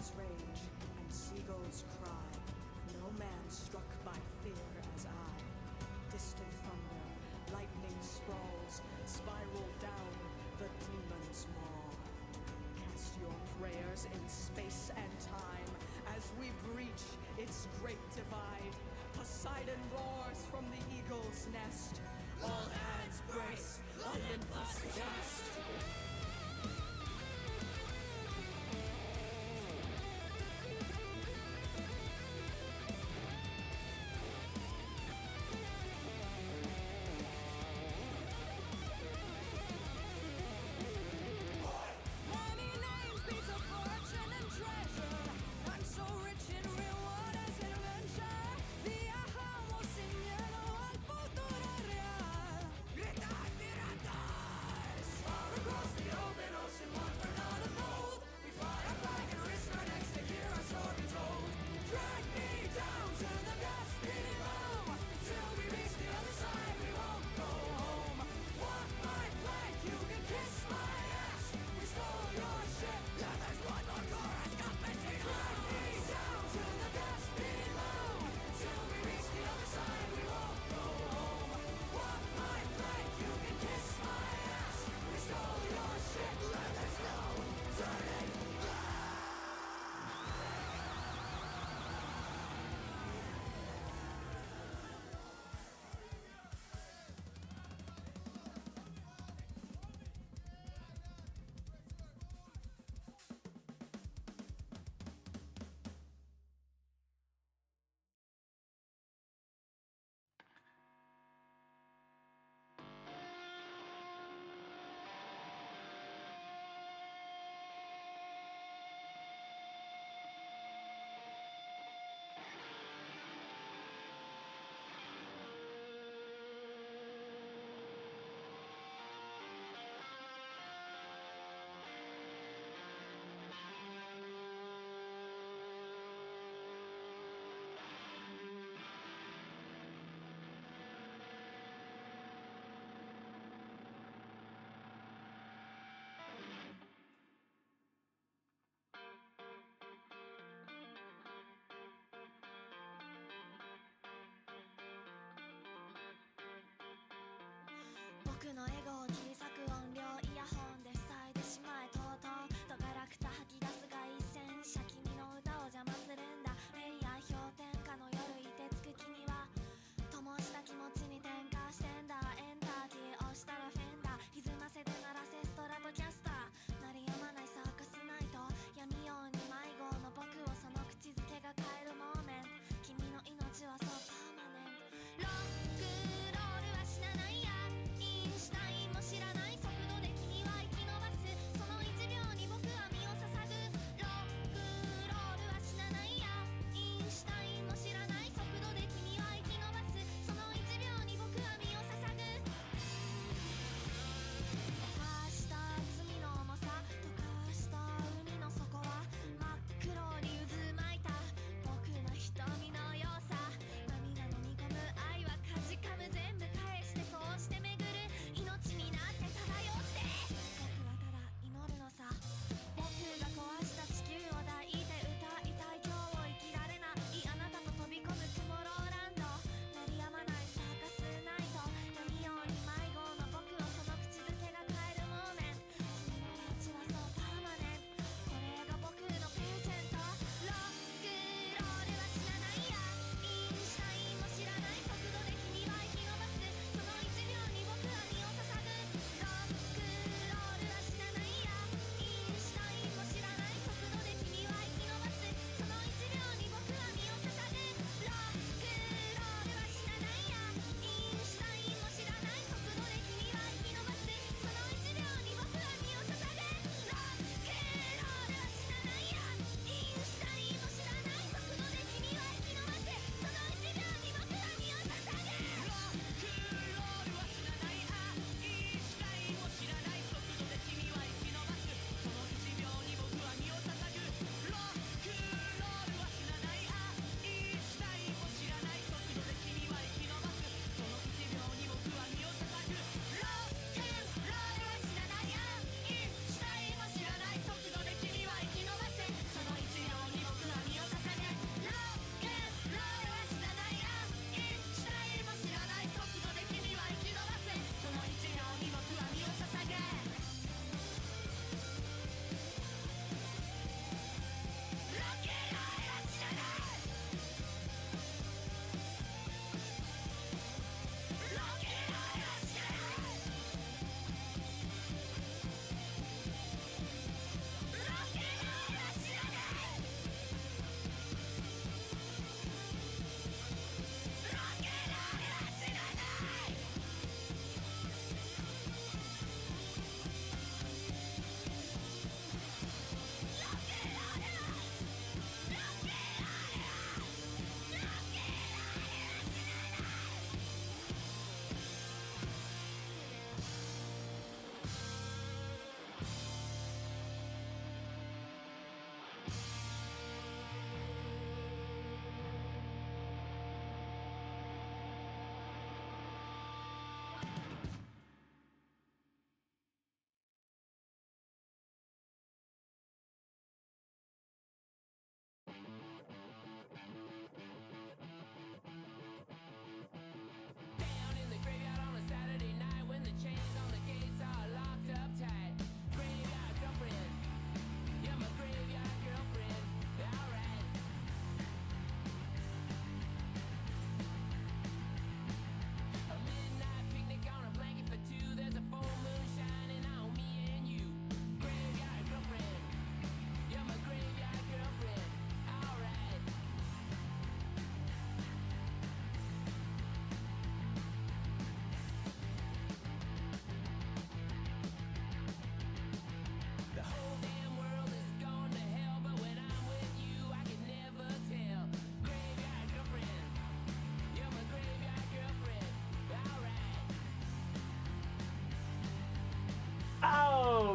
Winds rage and seagulls cry. No man struck by fear as I. Distant thunder, lightning sprawls, spiral down the demon's maw. Cast your prayers in space and time as we breach its great divide. Poseidon roars from the eagle's nest. All hands brace, Olympus dust. Across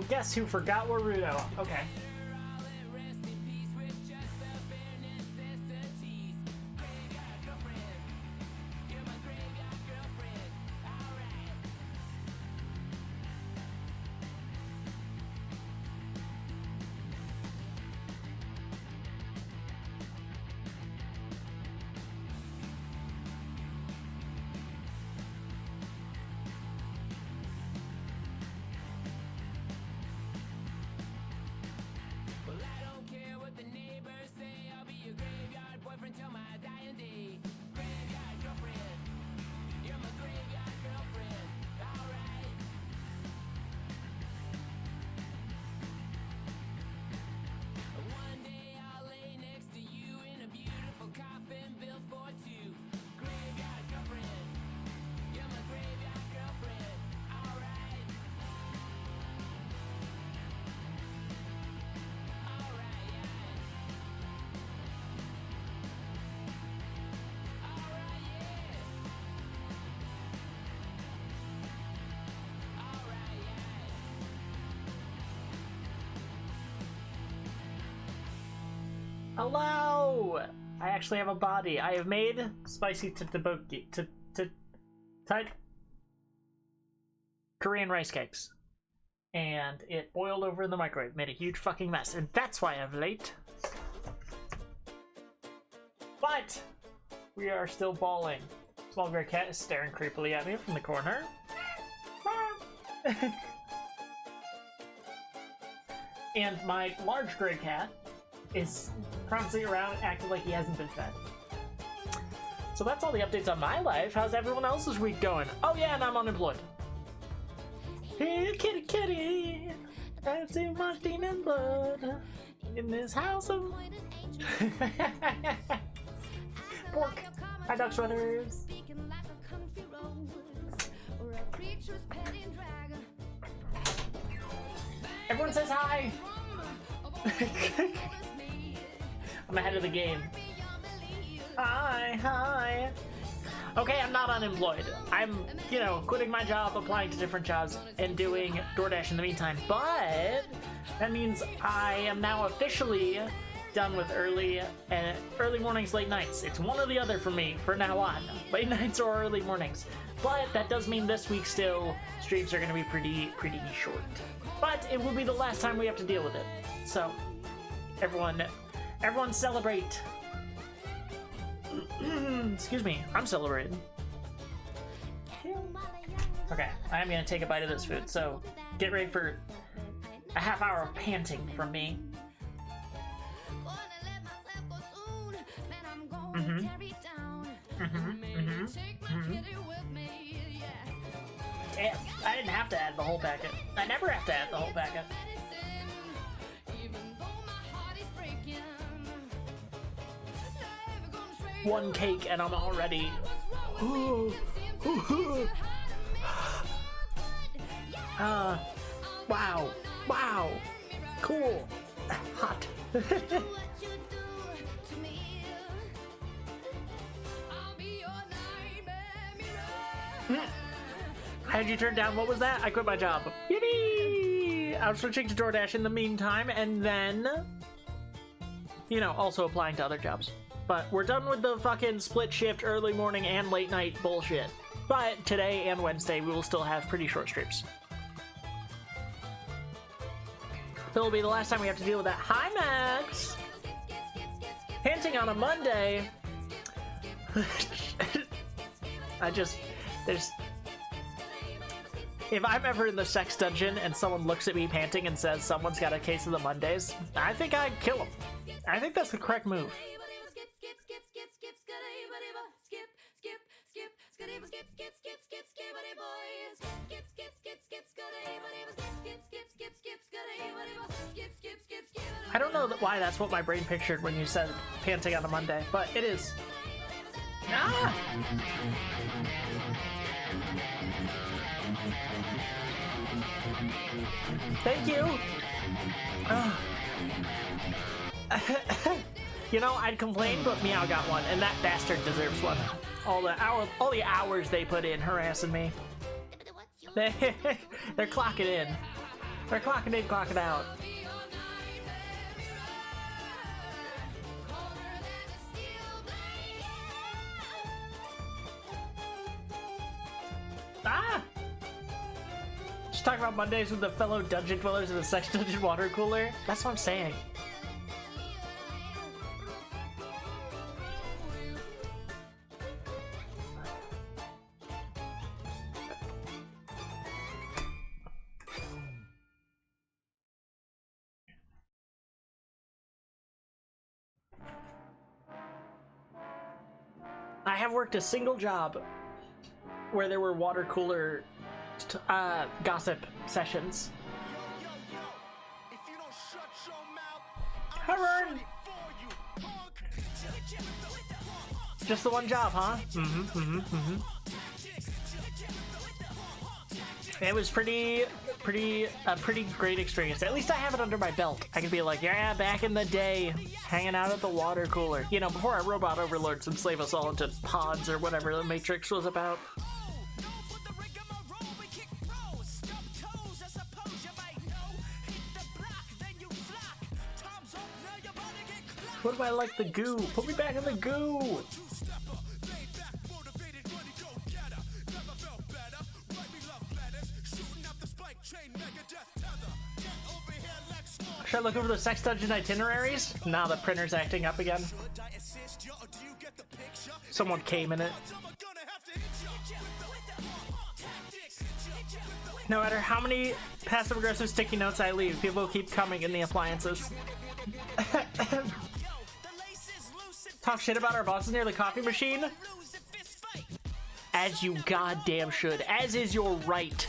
guess who forgot Warudo? Okay. Hello! I actually have a body. I have made spicy tteokbokki Korean rice cakes. And it boiled over in the microwave, made a huge fucking mess, and that's why I'm late. But we are still bawling. Small gray cat is staring creepily at me from the corner. And my large gray cat is prancing around acting like he hasn't been fed. So that's all the updates on my life. How's everyone else's week going? Oh yeah, and I'm unemployed. Hey, kitty, kitty, I have too much demon blood in this house of... Pork. Hi, duck sweaters. Everyone says hi. I'm ahead of the game. Hi. Okay, I'm not unemployed. I'm, quitting my job, applying to different jobs, and doing DoorDash in the meantime. But that means I am now officially done with early mornings, late nights. It's one or the other for me from now on. Late nights or early mornings. But that does mean this week still streams are going to be pretty short. But it will be the last time we have to deal with it. So everyone celebrate. Excuse me, I'm celebrating. Okay, I'm gonna take a bite of this food, so get ready for a half hour of panting from me. Damn, I didn't have to add the whole packet. I never have to add the whole packet. One cake and I'm already... Wow. Cool. Hot. How did you turn down? What was that? I quit my job. Yippee! I was switching to DoorDash in the meantime, and then, also applying to other jobs. But we're done with the fucking split shift, early morning and late night bullshit. But today and Wednesday, we will still have pretty short streams. It'll be the last time we have to deal with that. Hi, Max! Panting on a Monday. If I'm ever in the sex dungeon and someone looks at me panting and says someone's got a case of the Mondays, I think I'd kill him. I think that's the correct move. I don't know why that's what my brain pictured when you said panting on a Monday, but it is. Ah! Thank you. I'd complain, but Meow got one, and that bastard deserves one. All the hours they put in harassing me. They're clocking in. They're clocking in, clocking out. Ah! Just talking about Mondays with the fellow dungeon dwellers in the sex dungeon water cooler. That's what I'm saying. I have worked a single job where there were water cooler gossip sessions. Hurry! Just the one job, huh? It was a pretty great experience. At least I have it under my belt. I can be like, yeah, back in the day, hanging out at the water cooler. You know, before our robot overlords enslave us all into pods or whatever the Matrix was about. What do I like the goo? Put me back in the goo! Should I look over the sex dungeon itineraries? Nah, the printer's acting up again. Someone came in it. No matter how many passive-aggressive sticky notes I leave, people will keep coming in the appliances. Talk shit about our bosses near the coffee machine? As you goddamn should. As is your right.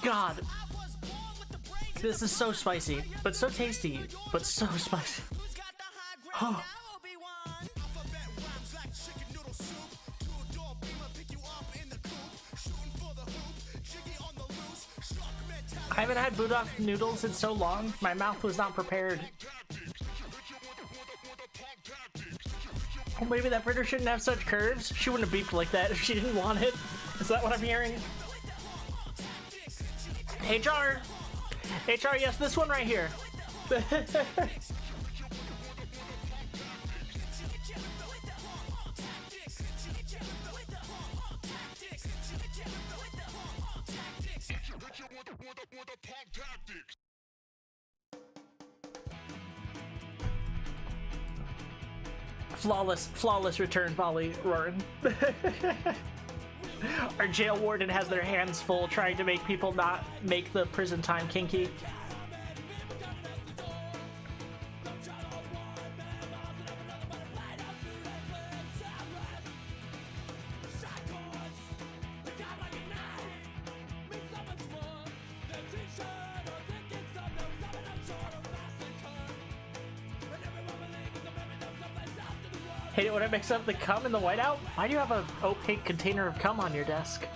God. This is so spicy, but so tasty, but so spicy. Oh. I haven't had Budok noodles in so long, my mouth was not prepared. Or maybe that printer shouldn't have such curves. She wouldn't have beeped like that if she didn't want it. Is that what I'm hearing? HR! HR, yes, this one right here. Flawless return volley, Roarin. Our jail warden has their hands full trying to make people not make the prison time kinky. Hate it when I mix up the cum and the whiteout? Why do you have an opaque container of cum on your desk?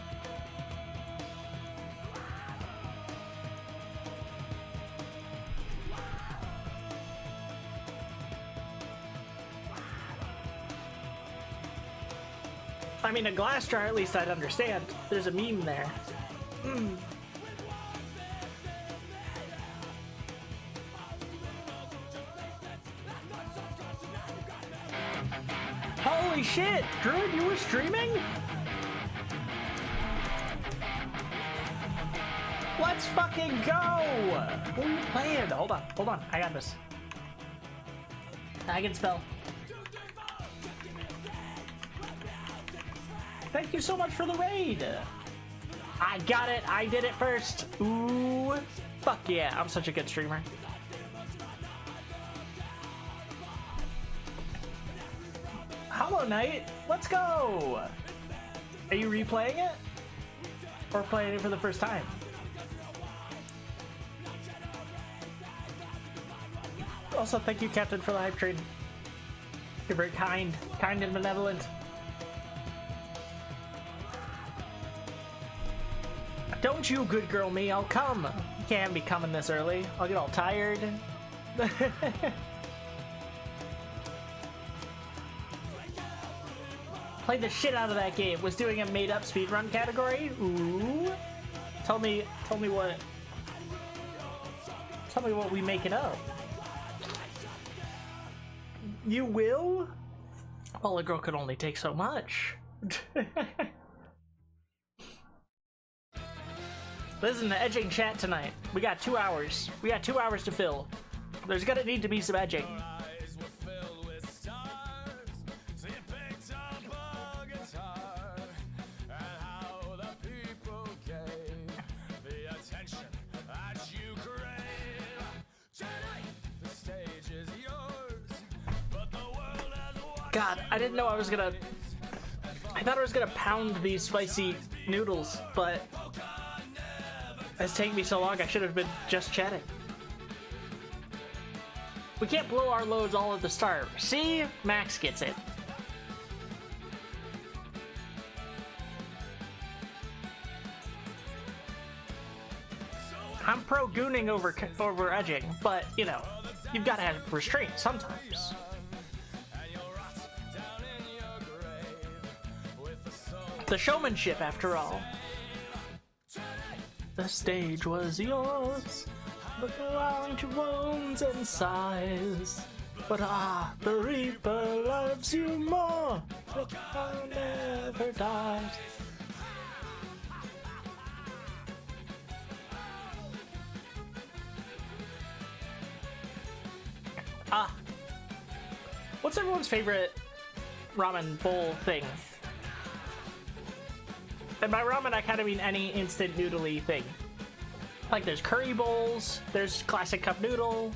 I mean, a glass jar, at least I'd understand. There's a meme there. Holy shit! Druid, you were streaming? Let's fucking go! What are you playing? Hold on. I got this. I can spell. Thank you so much for the raid! I got it! I did it first! Ooh! Fuck yeah, I'm such a good streamer. Hollow Knight, let's go! Are you replaying it? Or playing it for the first time? Also, thank you, Captain, for the hype train. You're very kind and benevolent. Don't you good girl me, I'll come. You can't be coming this early. I'll get all tired. Played the shit out of that game. Was doing a made-up speedrun category. Ooh. Tell me what. Tell me what we making up. You will? Well, a girl could only take so much. Listen to edging chat tonight. We got 2 hours. We got 2 hours to fill. There's gonna need to be some edging. God, I didn't know I was gonna... I thought I was gonna pound these spicy noodles, but... It's taking me so long, I should have been just chatting. We can't blow our loads all at the start. See? Max gets it. I'm pro gooning over edging, but, you know, you've got to have restraint sometimes. The showmanship, after all. The stage was yours, but allowing to wounds and sighs. But the Reaper loves you more. The power never dies. What's everyone's favorite ramen bowl thing? And by ramen, I kind of mean any instant noodly thing. Like there's curry bowls, there's classic cup noodle.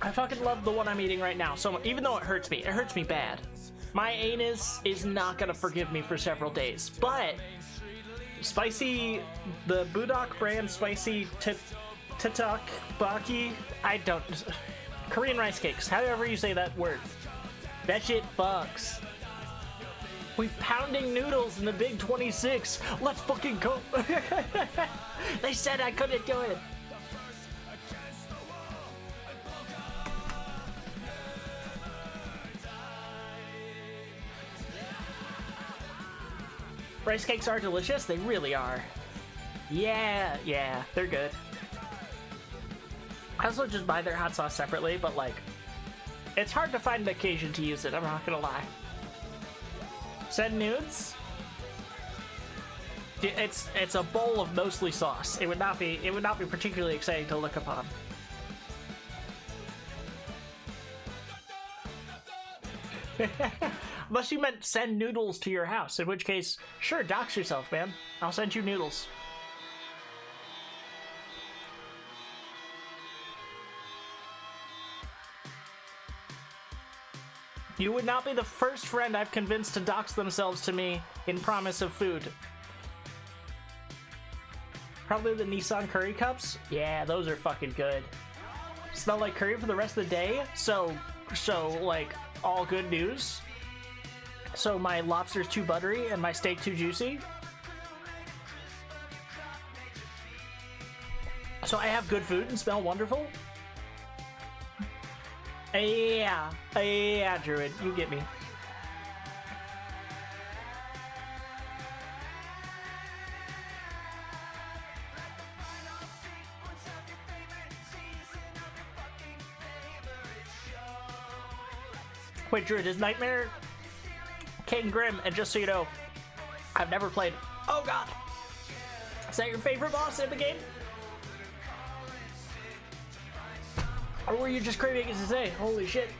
I fucking love the one I'm eating right now. So even though it hurts me bad. My anus is not gonna forgive me for several days. But spicy, the Budok brand spicy Tatak Baki, Korean rice cakes, however you say that word. That shit fucks. We pounding noodles in the big 26. Let's fucking go. They said I couldn't do it. Rice cakes are delicious. They really are. Yeah, they're good. I also just buy their hot sauce separately, but like, it's hard to find an occasion to use it. I'm not gonna lie. Send nudes. It's a bowl of mostly sauce. It would not be particularly exciting to look upon. Unless you meant send noodles to your house, in which case, sure, dox yourself, man. I'll send you noodles. You would not be the first friend I've convinced to dox themselves to me in promise of food. Probably the Nissan curry cups. Yeah, those are fucking good. Smell like curry for the rest of the day. So like all good news. So my lobster's too buttery and my steak too juicy. So I have good food and smell wonderful. Yeah, Druid, you get me. Wait, Druid, is Nightmare King Grim? And just so you know, I've never played. Oh god! Is that your favorite boss in the game? Or were you just craving it to say, holy shit?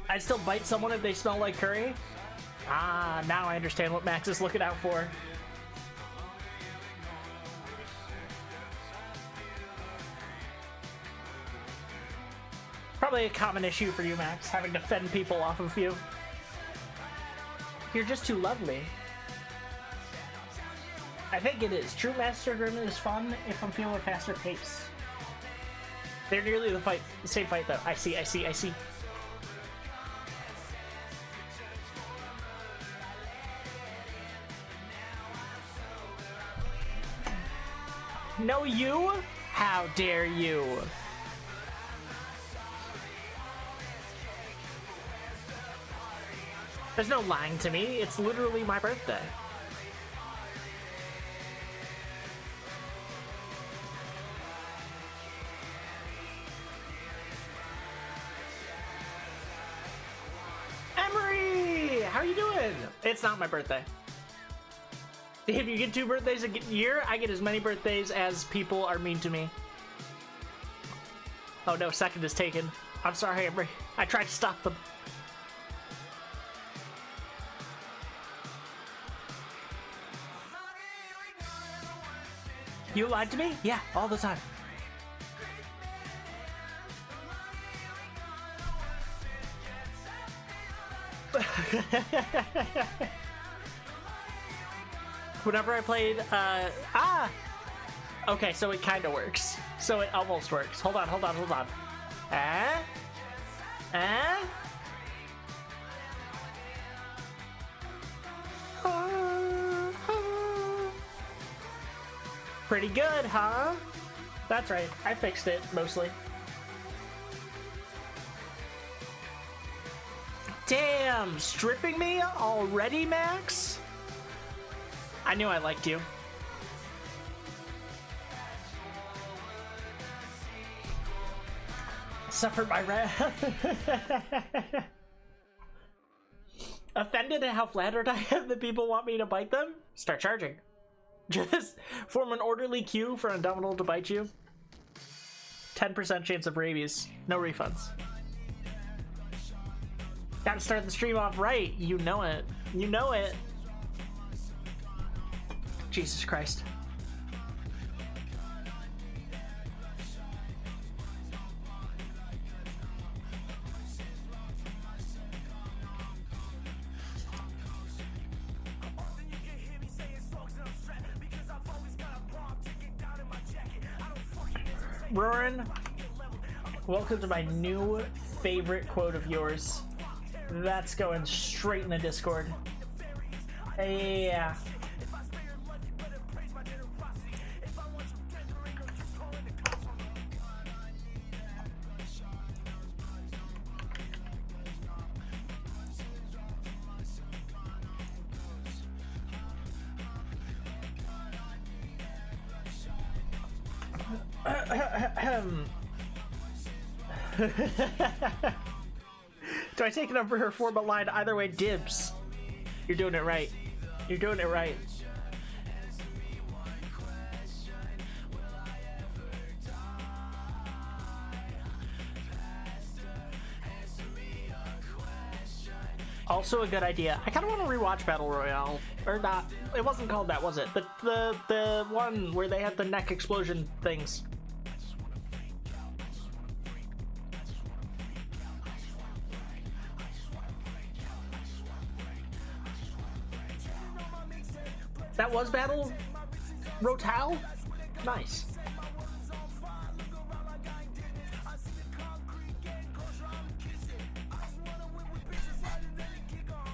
I'd still bite someone if they smell like curry? Ah, now I understand what Max is looking out for. Probably a common issue for you, Max, having to fend people off of you. You're just too lovely. I think it is. True Master Grim is fun if I'm feeling a faster pace. They're nearly the same fight though. I see. No, you? How dare you? There's no lying to me. It's literally my birthday. Emery! How are you doing? It's not my birthday. If you get 2 birthdays a year, I get as many birthdays as people are mean to me. Oh no, second is taken. I'm sorry, Emery. I tried to stop them. You lied to me? Yeah, all the time. Whenever I played, okay, so it kind of works. So it almost works. Hold on. Pretty good, huh? That's right. I fixed it, mostly. Damn, stripping me already, Max? I knew I liked you. Suffered my wrath. Offended at how flattered I am that people want me to bite them? Start charging. Just form an orderly queue for Indomitable to bite you. 10% chance of rabies. No refunds. Gotta start the stream off right. You know it. You know it. Jesus Christ. Roran, welcome to my new favorite quote of yours. That's going straight in the Discord. Yeah. Do I take it over her formal line? Either way, dibs. You're doing it right. You're doing it right. Also a good idea. I kind of want to rewatch Battle Royale. Or not. It wasn't called that, was it? The one where they had the neck explosion things. That was Battle Royale? Nice.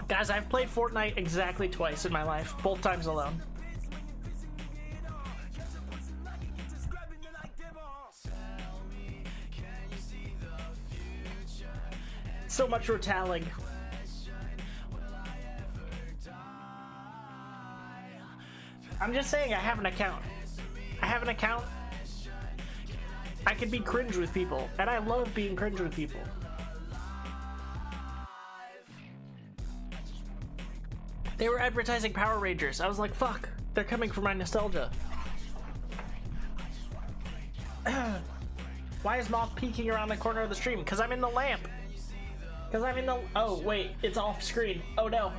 Guys, I've played Fortnite exactly twice in my life, both times alone. So much rotaling. I'm just saying, I have an account. I can be cringe with people, and I love being cringe with people. They were advertising Power Rangers. I was like, fuck, they're coming for my nostalgia. Why is Moth peeking around the corner of the stream? Because I'm in the lamp. Oh, wait, it's off screen. Oh no.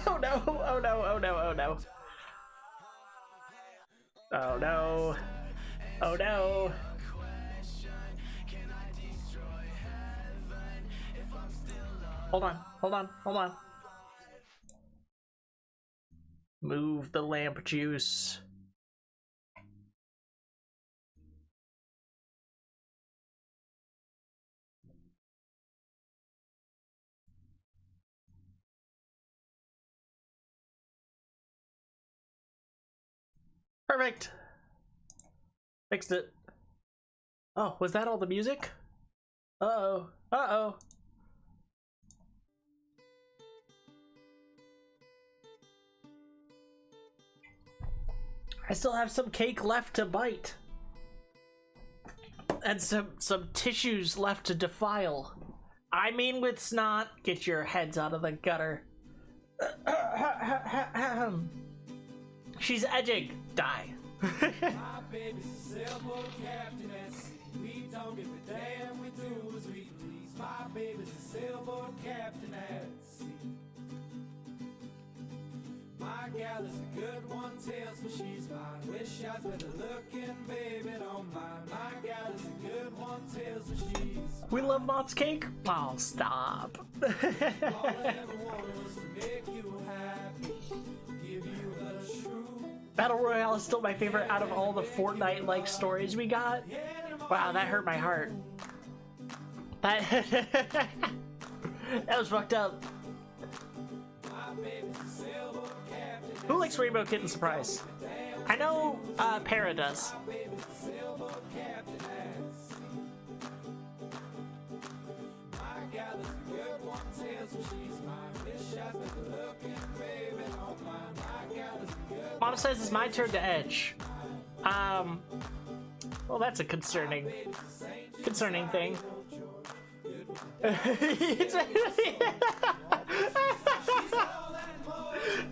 Oh no, oh no, oh no, oh no. Oh no. Oh no. Hold on. Move the lamp juice. Perfect. Fixed it. Oh, was that all the music? Uh-oh. Uh-oh. I still have some cake left to bite. And some tissues left to defile. I mean with snot. Get your heads out of the gutter. She's edging. Die. My baby's a sailboat captain at sea. We don't give a damn, we do as we please. My baby's a sailboat captain at sea. My gal is a good one, tells me she's mine. Wish I was better looking, baby, don't mind. My gal is a good one, tells me she's mine. We love Mott's cake? Oh, stop. All I ever wanted was to make you happy, give you the truth. Battle Royale is still my favorite out of all the Fortnite-like stories we got. Wow, that hurt my heart. That that was fucked up. Who likes Rainbow Kitten Surprise? I know Para does. Mom says it's my turn to edge. Well, that's a concerning thing.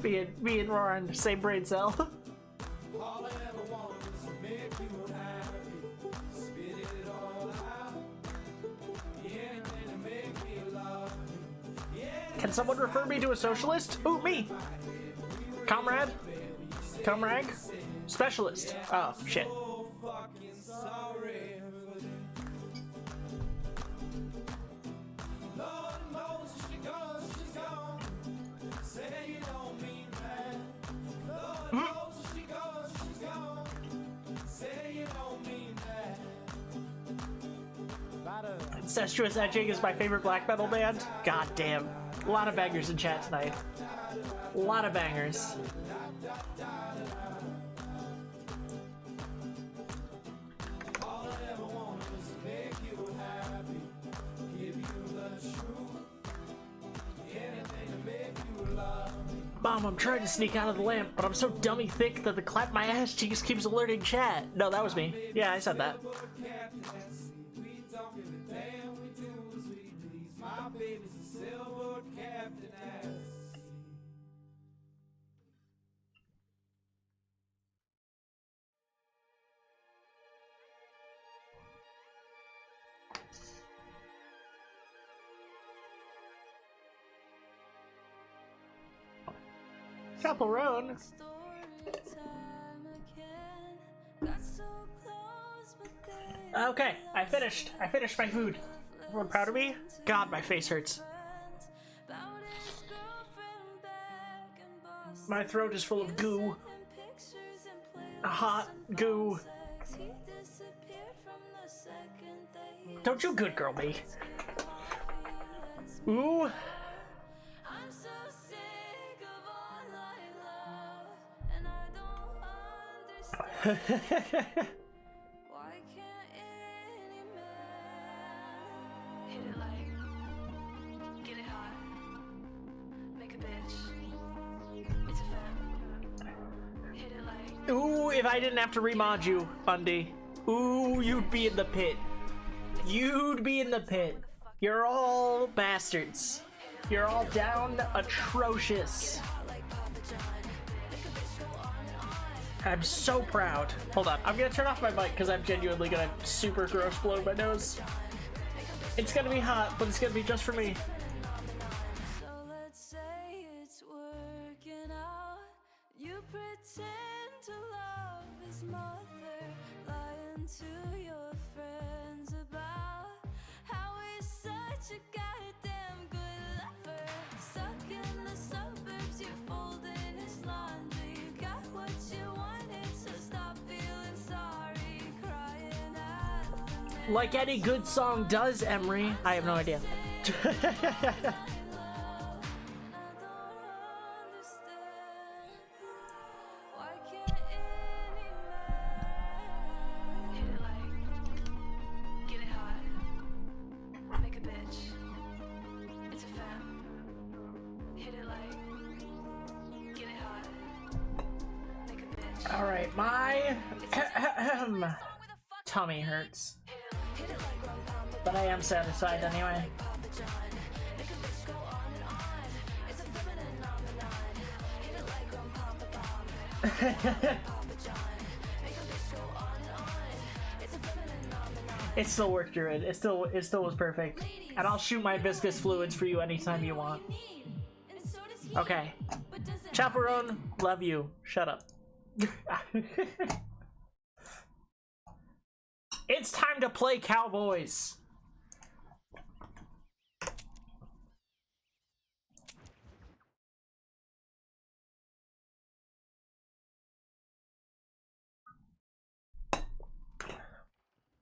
me and Roran, same brain cell. All I ever wanted was to make you happy, spit it all out. Anything to make me love you. Can someone refer me to a socialist? Ooh, me! Comrade? Comrade? Specialist. Oh, shit. So fucking sorry for this. Lord knows she goes, she's gone. Say you don't mean that. Lord knows she goes, she's gone. Say you don't mean that. Incestuous Edging is my favorite black metal band. God damn. A lot of bangers in chat tonight. A lot of bangers. All I ever wanted was to make you happy, give you the truth. Anything to make you love me. Mom, I'm trying to sneak out of the lamp, but I'm so dummy thick that the clap my ass cheeks keeps alerting chat. No, that was me. Yeah, I said that. Captain at sea, we don't give a damn, we do as we please. My baby's a sailboat captain at sea. Chapel Roan. Okay, I finished. I finished my food. Everyone proud of me? God, my face hurts. My throat is full of goo. Hot goo. Don't you good girl me. Ooh. Why can't any man hit it like, get it hot, make a bitch, it's a fact, hit it like. Ooh, if I didn't have to remod you, Bundy. Ooh, you'd be in the pit. You'd be in the pit. You're all bastards. You're all down atrocious. I'm so proud. Hold on, I'm gonna turn off my mic because I'm genuinely gonna super gross blow my nose. It's gonna be hot, but it's gonna be just for me. So let's say it's working out. You pretend to love his mother, lying to your friends about how he's such a goddamn good lover. Stuck in the suburbs, you're folding his laundry. You got what you wanted, so stop feeling sorry, crying out. Like any good song does, Emery. I have no idea. Alright, my tummy hurts. But I am satisfied anyway. It still worked, Druid. It still was perfect. And I'll shoot my viscous fluids for you anytime you want. Okay. Chaperone, love you. Shut up. It's time to play Cowboys.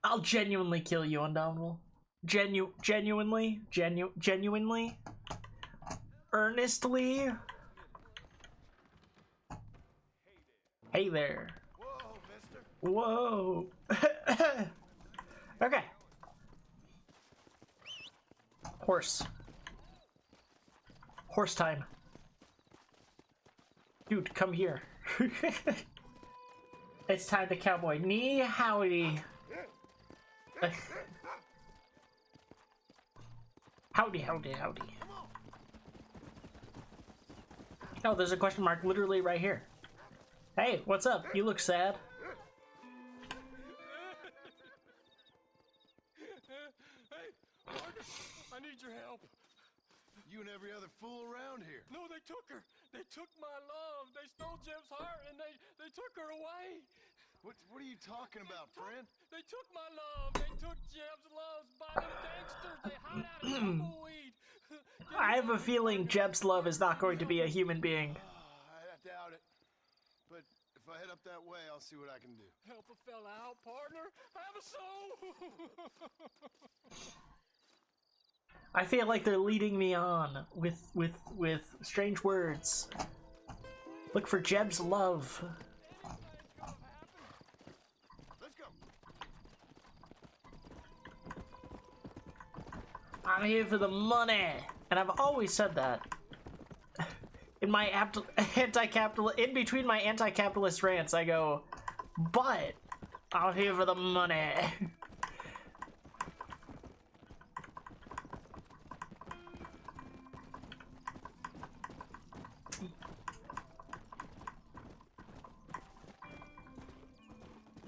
I'll genuinely kill you, Undominable. Genuinely? Earnestly? Hey there. Whoa, mister. Whoa. Okay. Horse. Horse time. Dude, come here. It's time to cowboy. Knee howdy. Howdy. Oh, there's a question mark literally right here. Hey, what's up? You look sad. Hey, partner, I need your help. You and every other fool around here. No, they took her. They took my love. They stole Jim's heart and they took her away. What are you talking about, friend? They took my love. They took Jeb's love by them gangsters. They hide out of tumbleweed. I have a feeling Jeb's love is not going to be a human being. I doubt it. But if I head up that way, I'll see what I can do. Help a fella out, partner. Have a soul. I feel like they're leading me on with strange words. Look for Jeb's love. Let's go. I'm here for the money, and I've always said that. In my in between my anti-capitalist rants, I go, but I'm here for the money.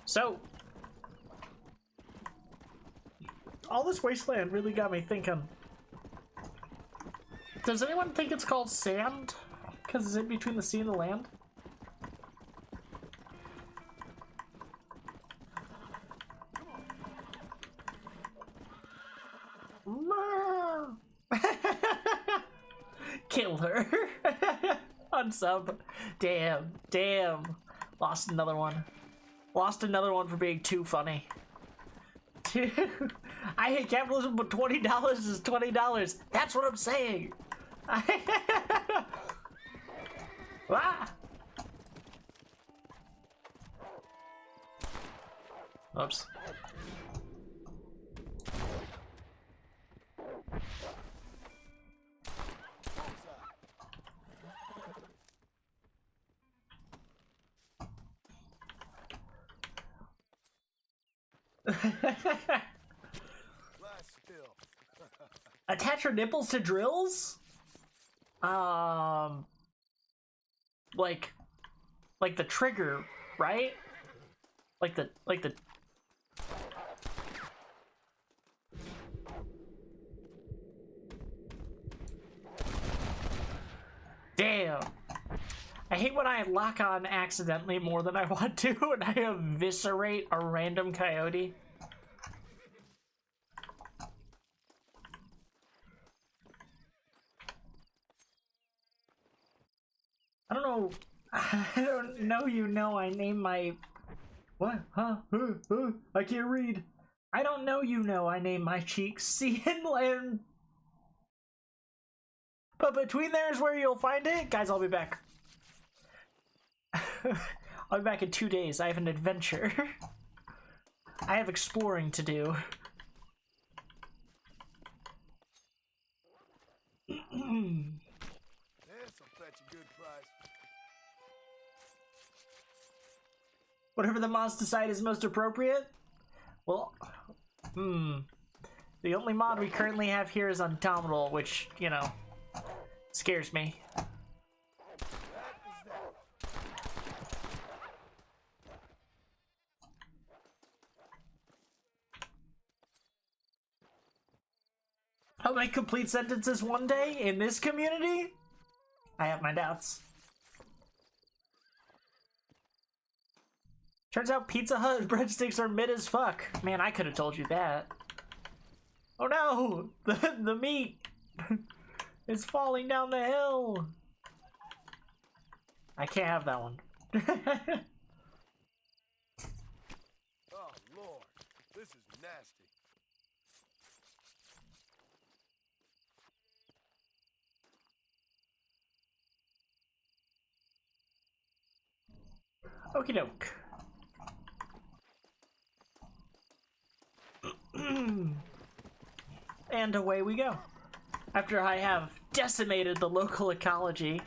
So, all this wasteland really got me thinking. Does anyone think it's called sand? Because it's in between the sea and the land? Kill her. Unsub. Damn. Lost another one. Lost another one for being too funny. I hate capitalism, but $20 is $20. That's what I'm saying. Ah! Oops. Attach your nipples to drills? Like the trigger, right? Like the Damn. I hate when I lock on accidentally more than I want to and I eviscerate a random coyote. I don't know you know I named my... What? Huh? I can't read. I don't know you know I named my cheeks sea and land. But between there is where you'll find it. Guys, I'll be back. I'll be back in 2 days. I have an adventure. I have exploring to do. This'll fetch a good price. Whatever the mods decide is most appropriate? Well, the only mod we currently have here is Undomitable, which, you know, scares me. I'll make complete sentences one day in this community? I have my doubts. Turns out Pizza Hut breadsticks are mid as fuck. Man, I could have told you that. Oh no! The meat is falling down the hill. I can't have that one. Oh, Lord. This is nasty. Okie doke. And away we go. After I have decimated the local ecology.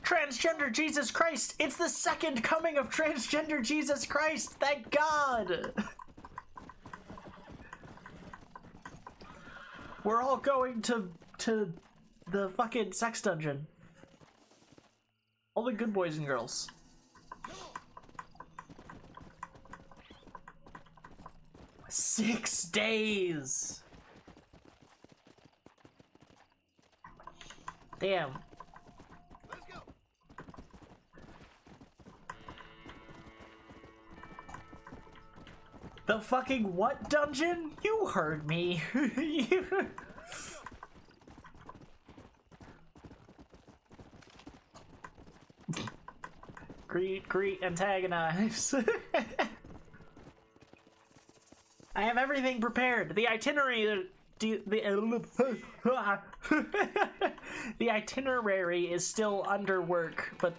Transgender Jesus Christ! It's the second coming of transgender Jesus Christ! Thank God! We're all going to the fucking sex dungeon. All the good boys and girls. $6 days! Damn. Let's go. The fucking what dungeon? You heard me. Greet, antagonize. I have everything prepared. The itinerary, the itinerary is still under work, but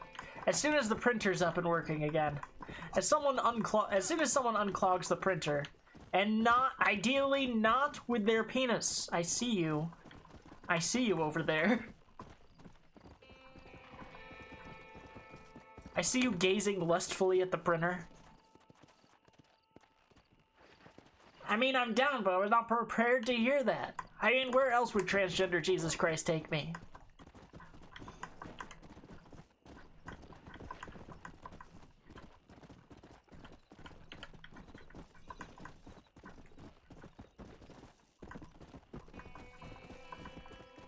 as soon as the printer's up and working again, as soon as someone unclogs the printer, and ideally not with their penis. I see you over there. I see you gazing lustfully at the printer. I mean, I'm down, but I was not prepared to hear that. I mean, where else would transgender Jesus Christ take me?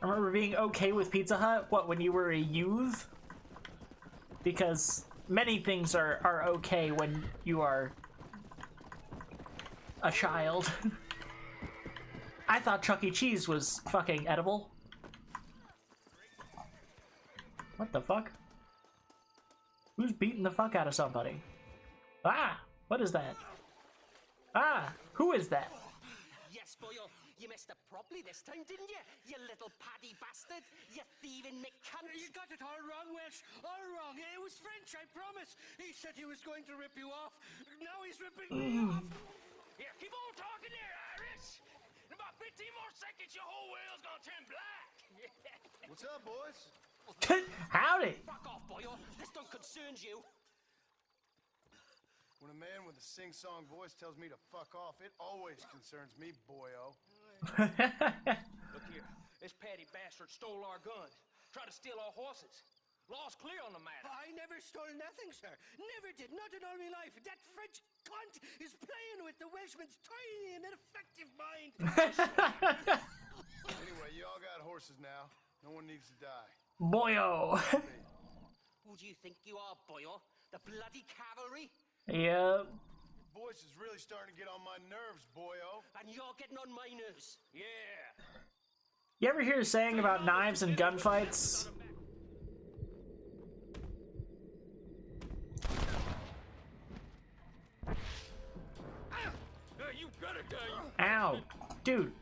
I remember being okay with Pizza Hut, what, when you were a youth? Because many things are okay when you are a child. I thought Chuck E. Cheese was fucking edible. What the fuck? Who's beating the fuck out of somebody? Ah! What is that? Ah! Who is that? Yes, boyo. You messed up properly this time, didn't you? You little paddy bastard. You thieving McCunt. You got it all wrong, Welsh. All wrong. It was French, I promise. He said he was going to rip you off. Now he's ripping me off. Here, keep on talking there, Irish. In about 15 more seconds, your whole world's gonna turn black. What's up, boys? Howdy! Fuck off, boyo. This don't concern you. When a man with a sing-song voice tells me to fuck off, it always concerns me, boyo. Look here. This petty bastard stole our guns. Tried to steal our horses. Law's clear on the matter. I never stole nothing, sir. Never did. Not in all my life. That French cunt is playing with the Welshman's tiny and ineffective mind. Anyway, you all got horses now. No one needs to die. Boyo! Who do you think you are, boyo? The bloody cavalry? Yep. Your voice is really starting to get on my nerves, boyo. And you're getting on my nerves. Yeah. You ever hear a saying about knives and gunfights? You got it, guy. Ow. Dude.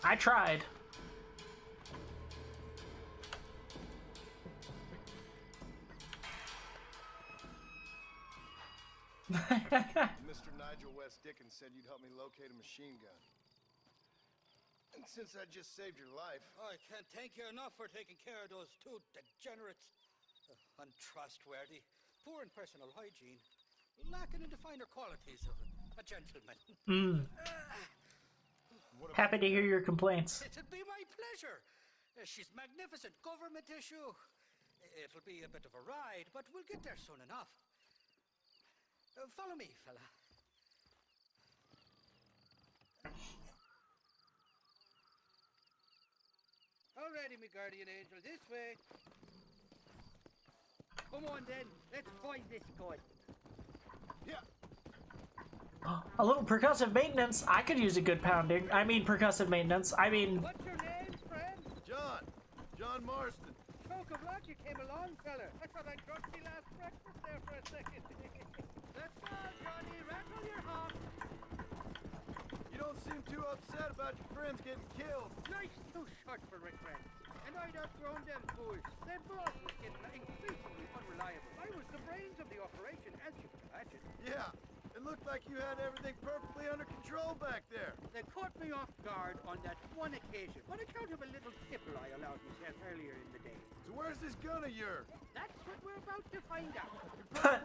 I tried. Mr. Nigel West Dickens said you'd help me locate a machine gun. And since I just saved your life... I can't thank you enough for taking care of those two degenerates. Untrustworthy, poor in personal hygiene, lacking in the finer qualities of a gentleman. Happy to hear your complaints. It'd be my pleasure. She's magnificent. Government issue. It'll be a bit of a ride, but we'll get there soon enough. Follow me, fella. Alrighty, me guardian angel, this way. Come on then, let's find this gun. Yeah. A little percussive maintenance. I could use a good pounding. I mean, percussive maintenance. I mean, What's your name, friend? John Marston. Choke of luck you came along, fella. I thought I dropped you last breakfast there for a second. Let's go, Johnny. Rattle your hop. You don't seem too upset about your friends getting killed. Life's too short for regrets. And I'd outgrown them fools. Their boss was getting increasingly unreliable. I was the brains of the operation, as you can imagine. Yeah, it looked like you had everything perfectly under control back there. They caught me off guard on that one occasion, on account of a little tipple I allowed myself earlier in the day. So where's this gun of yours? That's what we're about to find out.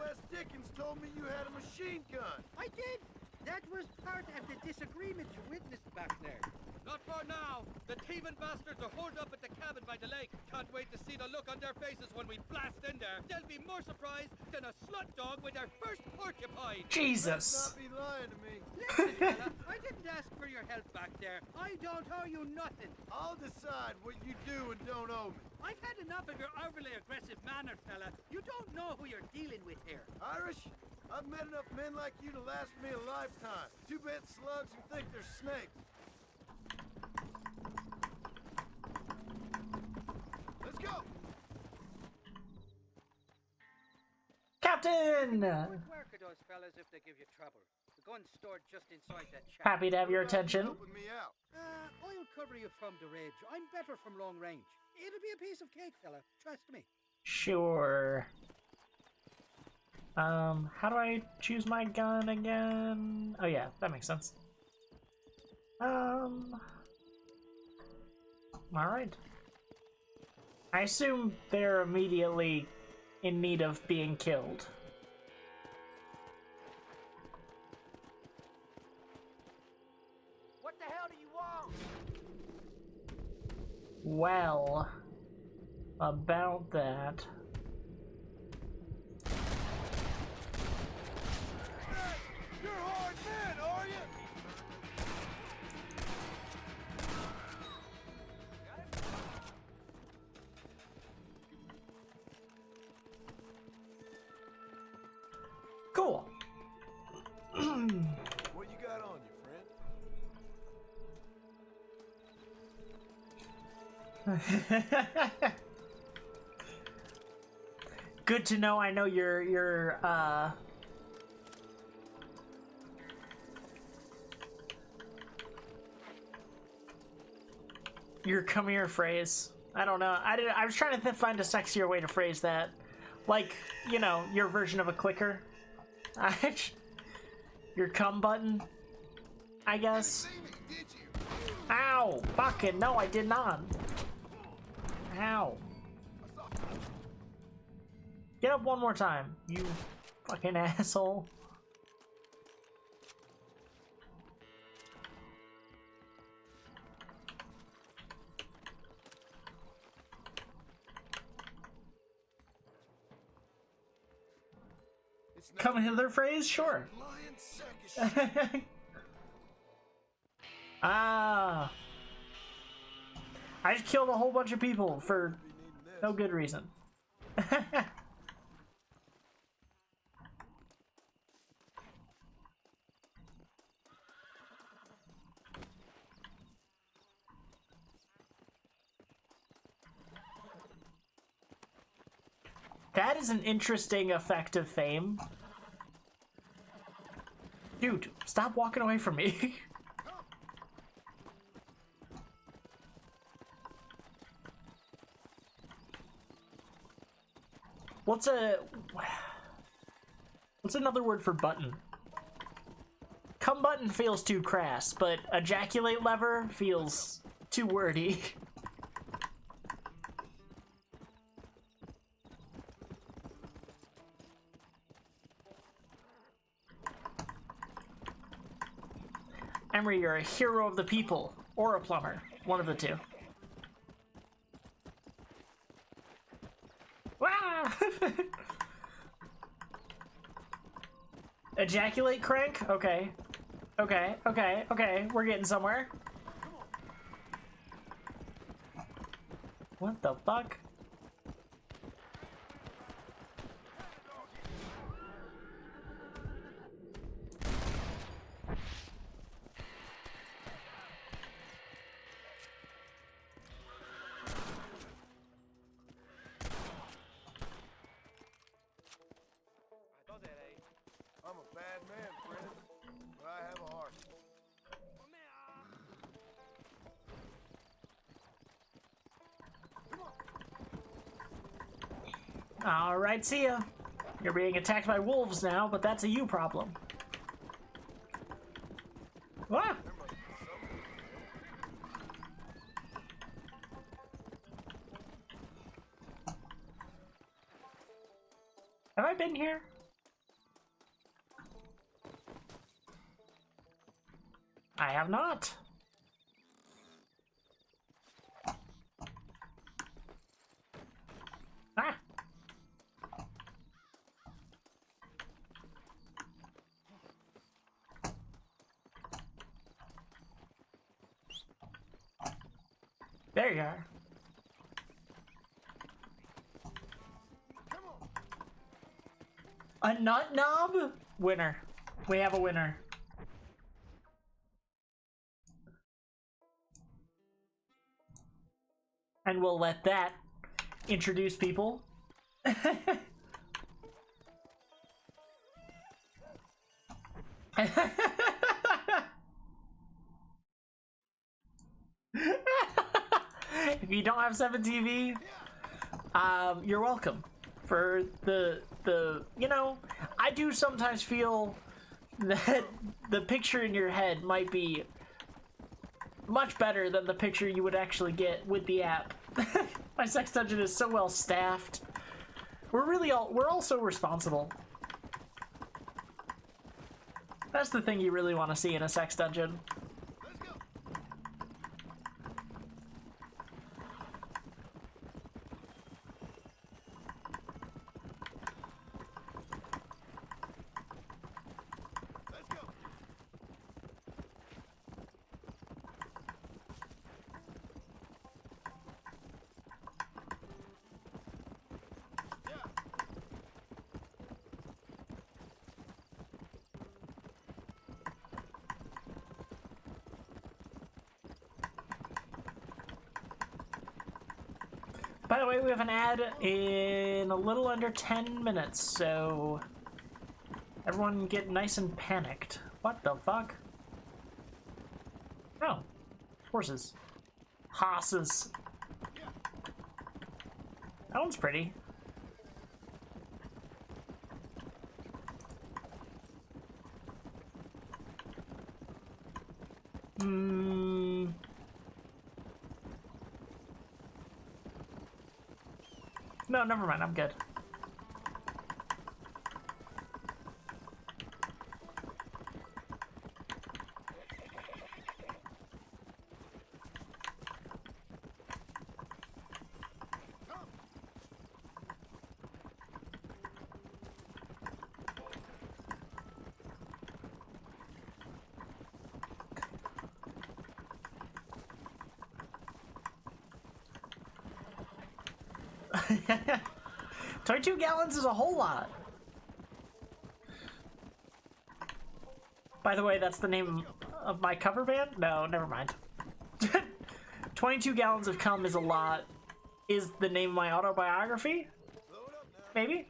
West Dickens told me you had a machine gun. I did! That was part of the disagreement you witnessed back there. Not for now. The thieving bastards are holed up at the cabin by the lake. Can't wait to see the look on their faces when we blast in there. They'll be more surprised than a slut dog with their first porcupine. Jesus. Not be lying to me. Listen, fella, I didn't ask for your help back there. I don't owe you nothing. I'll decide what you do and don't owe me. I've had enough of your overly aggressive manner, fella. You don't know who you're dealing with here. Irish, I've met enough men like you to last me a lifetime. Too bad slugs who think they're snakes. Let's go! Captain! Good work of those fellas if they give you trouble. The gun's stored just inside that shack. Happy to have your What about attention. helping me out? I'll cover you from the ridge. I'm better from long range. It'll be a piece of cake, fella. Trust me. Sure. How do I choose my gun again? Oh yeah, that makes sense. Alright. I assume they're immediately in need of being killed. What the hell do you want? Well, about that. You're hard men, are you? Cool. What you got on you, friend? Good to know. I know your come here phrase. I don't know. I was trying to find a sexier way to phrase that. Like, you know, your version of a clicker. Your come button, I guess. See me, did you? Ow! Fucking no, I did not. Ow. Get up one more time, you fucking asshole. It's not Come hither phrase? Sure. lion sack of shit. Ah. I just killed a whole bunch of people for Be needing this. no good reason. That is an interesting effect of fame. Dude, stop walking away from me. What's What's another word for button? Cum button feels too crass, but ejaculate lever feels too wordy. Emery, you're a hero of the people, or a plumber. One of the two. Wow! Ejaculate crank? Okay. Okay, okay, okay. We're getting somewhere. What the fuck? I'm a bad man, friend, but I have a heart. Alright, see ya. You're being attacked by wolves now, but that's a you problem. Ah! Have I been here? I have not. Ah! There you are. A nut knob? Winner. We have a winner. And we'll let that introduce people. If you don't have 7TV, you're welcome. For the you know, I do sometimes feel that the picture in your head might be much better than the picture you would actually get with the app. My sex dungeon is so well staffed. We're all so responsible. That's the thing you really want to see in a sex dungeon. By the way, we have an ad in a little under 10 minutes, so everyone get nice and panicked. What the fuck? Oh, horses. Hosses. That one's pretty. No, never mind, I'm good. Yeah. 22 gallons is a whole lot. By the way, that's the name of my cover band? No, never mind. 22 gallons of cum is a lot is the name of my autobiography? Maybe?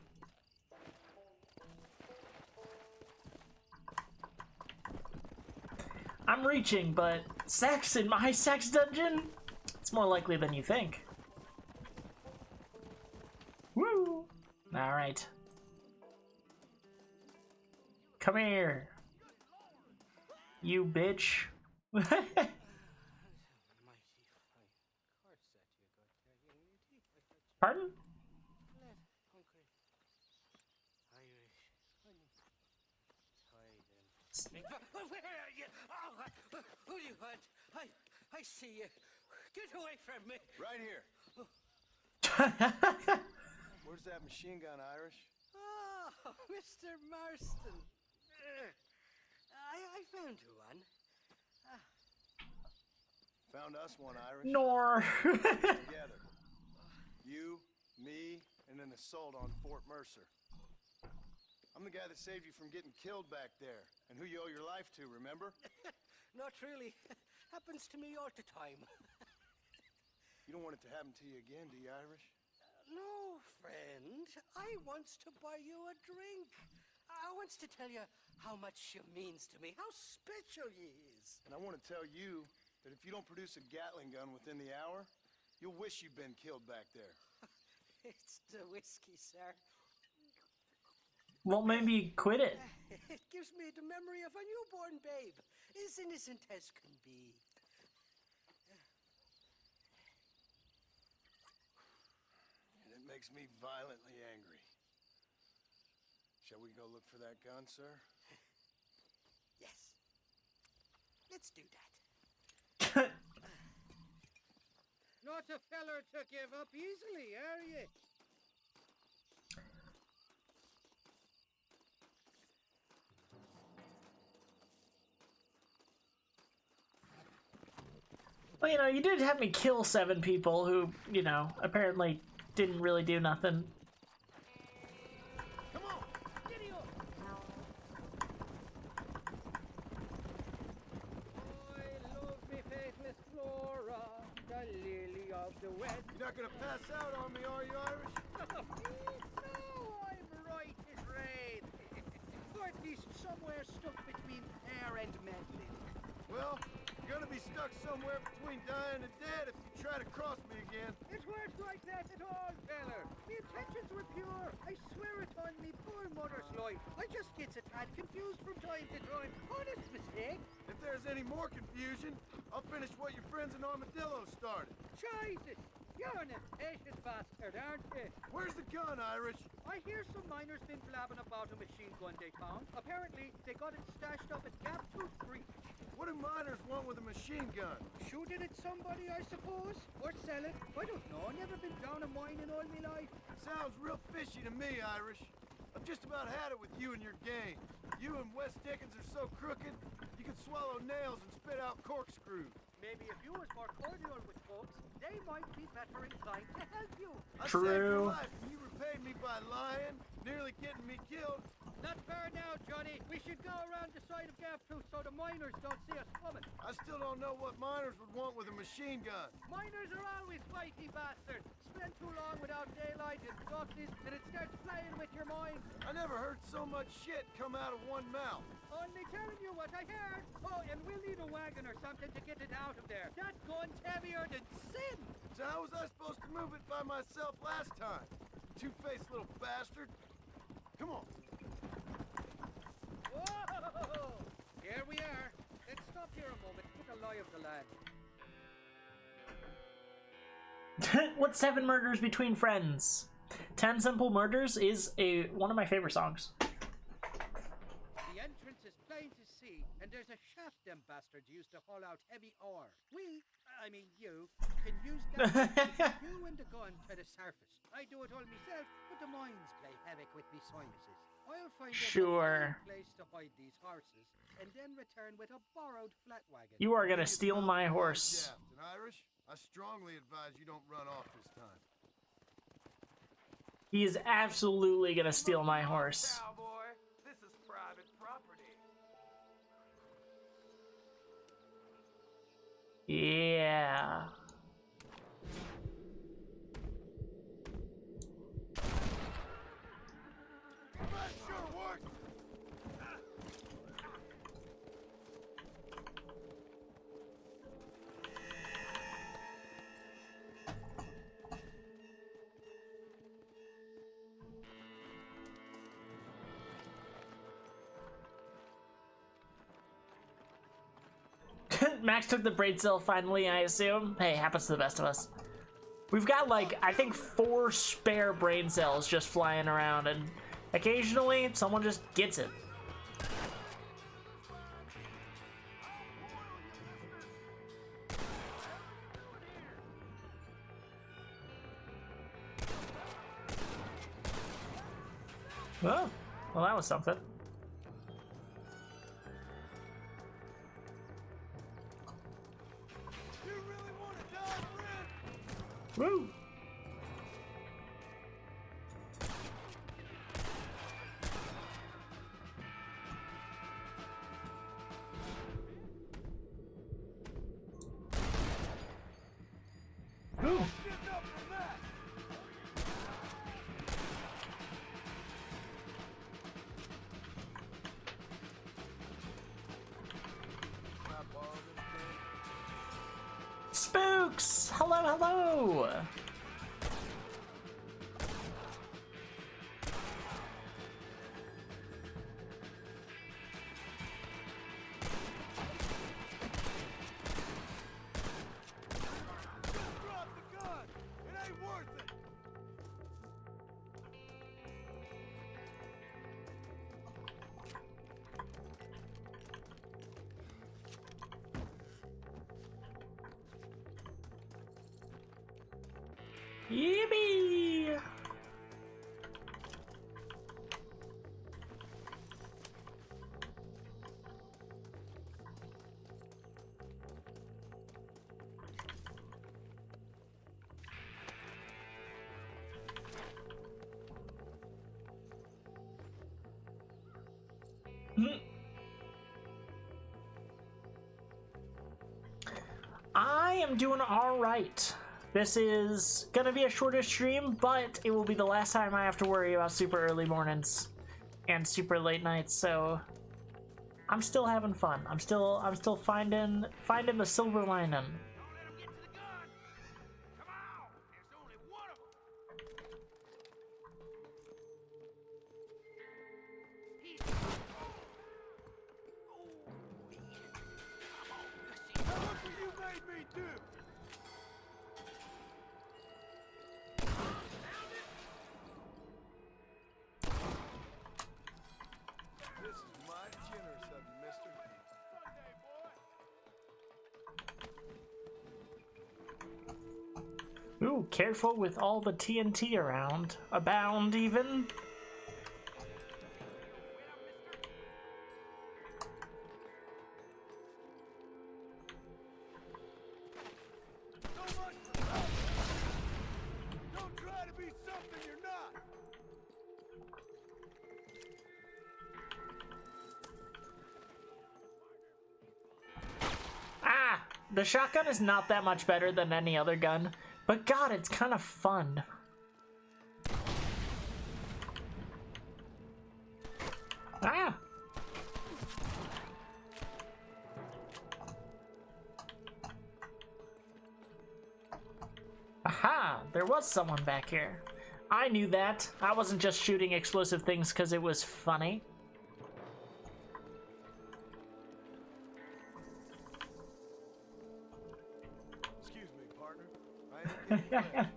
I'm reaching, but sex in my sex dungeon? It's more likely than you think. Woo! Alright. Come here. You bitch. Mighty fine course that you got there, young lady. Pardon? Let hungry Irish honey. Tie them. Where are you? Oh, who do you want? I see you. Get away from me. Right here. Where's that machine gun, Irish? Oh, Mr. Marston. I found you one. Found us one, Irish. Nor. Together. You, me, and an assault on Fort Mercer. I'm the guy that saved you from getting killed back there, and who you owe your life to, remember? Not really. Happens to me all the time. You don't want it to happen to you again, do you, Irish? No, friend. I wants to buy you a drink. I wants to tell you how much you means to me, how special you is. And I want to tell you that if you don't produce a Gatling gun within the hour, you'll wish you'd been killed back there. It's the whiskey, sir. Well, maybe quit it. It gives me the memory of a newborn babe, as innocent as can be. And it makes me violently angry. Shall we go look for that gun, sir? Yes. Let's do that. Not a feller to give up easily, are you? Well, you know, you did have me kill 7 people who, you know, apparently didn't really do nothing. Come on, giddy up! I love me faithless Flora, the lily of the West. You're not gonna pass out on me, are you, Irish? No, I'm right as rain. Or at least somewhere stuck between air and meddling. Well, you're gonna be stuck somewhere between dying and dead if you try to cross me again. It weren't like that at all, feller. Me intentions were pure. I swear it on me poor mother's life. I just gets a tad confused from time to time. Honest mistake. If there's any more confusion, I'll finish what your friends in Armadillo started. Jesus, you're an impatient bastard, aren't you? Where's the gun, Irish? I hear some miners been blabbing about a machine gun they found. Apparently, they got it stashed up at Gaptooth Breach. What do miners want with a machine gun? Shoot it at somebody, I suppose? Or sell it? I don't know. Never been down a mine in all my life. Sounds real fishy to me, Irish. I've just about had it with you and your game. You and Wes Dickens are so crooked, you can swallow nails and spit out corkscrews. Maybe if you was more cordial with folks, they might be better inclined to help you. I saved your True. life and you repaid me by lying, nearly getting me killed. Not fair now, Johnny. We should go around the side of Gaptooth so the miners don't see us coming. I still don't know what miners would want with a machine gun. Miners are always flighty bastards. Spend too long without daylight in darkness that it starts playing with your mind. I never heard so much shit come out of one mouth. Only telling you what I heard. Oh, and we'll need a wagon or something to get it out of there. That gun's heavier than sin. So how was I supposed to move it by myself last time? Two-faced little bastard. Come on. Whoa! Here we are. Let's stop here a moment. Get a lie of the land. What 7 murders between friends? 10 Simple Murders is one of my favorite songs. The entrance is plain to see, and there's a shaft them bastards used to haul out heavy ore. You, can use that to you and the gun to the surface. I do it all myself, but the mines play havoc with me sinuses. I'll find Sure. a place to hide these horses, and then return with a borrowed flat wagon. You are gonna steal my horse. Shaft and Irish, I strongly advise you don't run off this time. He is absolutely gonna steal my horse. Cowboy, this is private property. Yeah. That sure worked. Max took the brain cell finally, I assume. Hey, happens to the best of us. We've got like, I think 4 spare brain cells just flying around, and occasionally someone just gets it. Oh, well that was something. You really want to die, friend? Woo! Ooh. Get up from that! Can I borrow this thing? Spooks! Hello, hello! Just drop the gun! It ain't worth it! Yippee! I am doing all right. This is gonna be a shorter stream, but it will be the last time I have to worry about super early mornings and super late nights. So I'm still having fun. I'm still finding the silver lining. Don't let him get to the gun! Come on! There's only one of them! He's... Now look what you made me do! This is mighty generous of you, mister. Sunday, boy. Ooh, careful with all the TNT around. Abound even. So much for that. Don't try to be something you're not. Ah! The shotgun is not that much better than any other gun, but God, it's kind of fun. Ah! Aha! There was someone back here. I knew that. I wasn't just shooting explosive things because it was funny. Excuse me, partner. I ain't getting mad.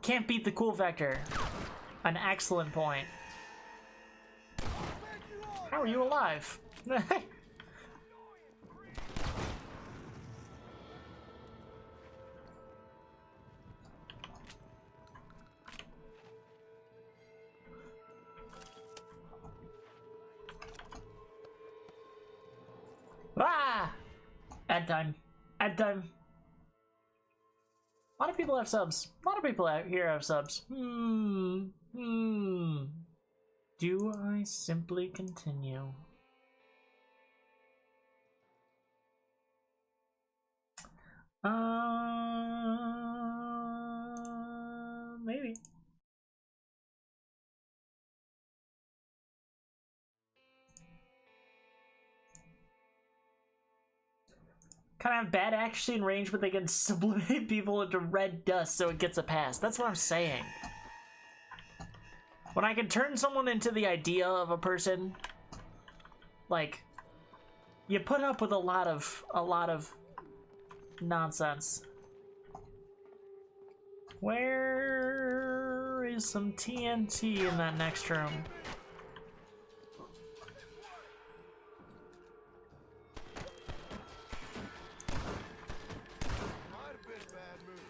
Can't beat the cool factor. An excellent point. How are you alive? Ah! Ad time. Ad time. A lot of people have subs. A lot of people out here have subs. Do I simply continue? Maybe. Kind of have bad accuracy and range, but they can sublimate people into red dust so it gets a pass. That's what I'm saying. When I can turn someone into the idea of a person, like, you put up with a lot of nonsense. Where is some TNT in that next room? Might have been a bad move.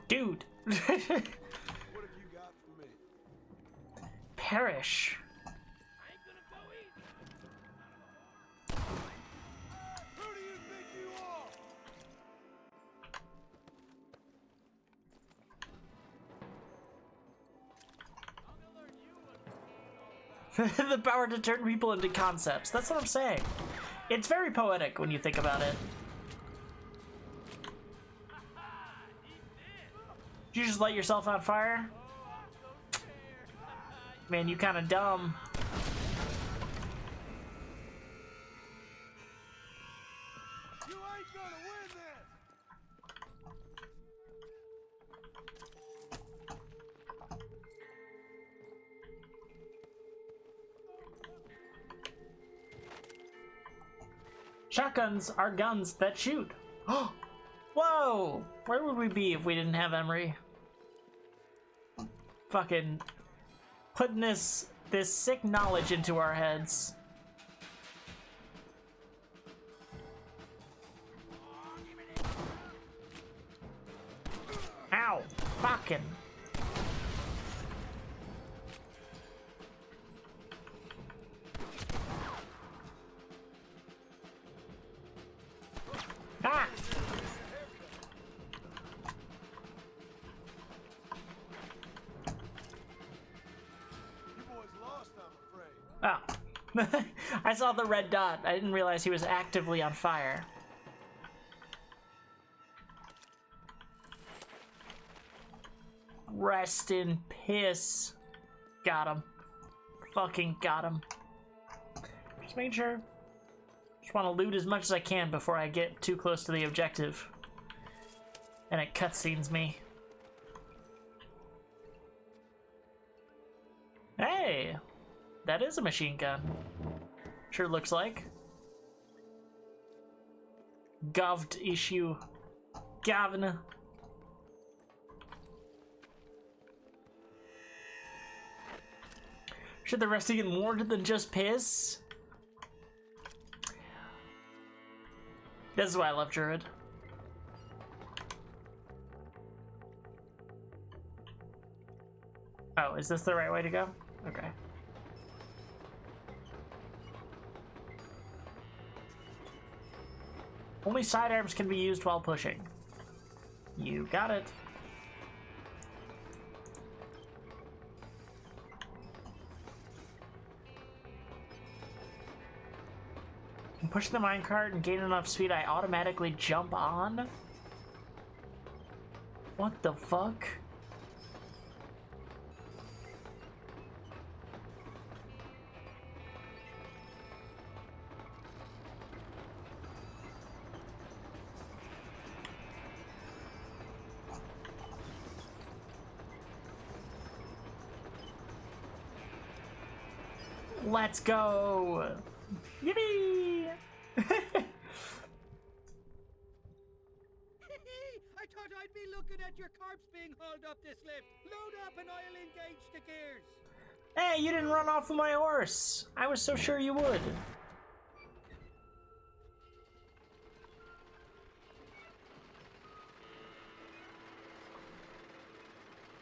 Dude. What have you got for me? Perish. Who do you think you are? The power to turn people into concepts. That's what I'm saying. It's very poetic when you think about it. Did you just light yourself on fire? Man, you kind of dumb. You ain't gonna win this! Shotguns are guns that shoot. Whoa! Where would we be if we didn't have Emery? Fucking putting this sick knowledge into our heads. Ow! Fucking. Ah! You boys lost, I'm afraid. Oh. I saw the red dot. I didn't realize he was actively on fire. Rest in piss. Got him. Fucking got him. Just making sure. Just want to loot as much as I can before I get too close to the objective. And it cutscenes me. Hey! That is a machine gun. Sure looks like. Goved issue. Governor. Should the rest get more than just piss? This is why I love Druid. Oh, is this the right way to go? Okay. Only sidearms can be used while pushing. You got it. Push the minecart and gain enough speed, I automatically jump on? What the fuck? Let's go! Yippee! I thought I'd be looking at your corpse being hauled up this lift. Load up and I'll engage the gears. Hey, you didn't run off with my horse. I was so sure you would.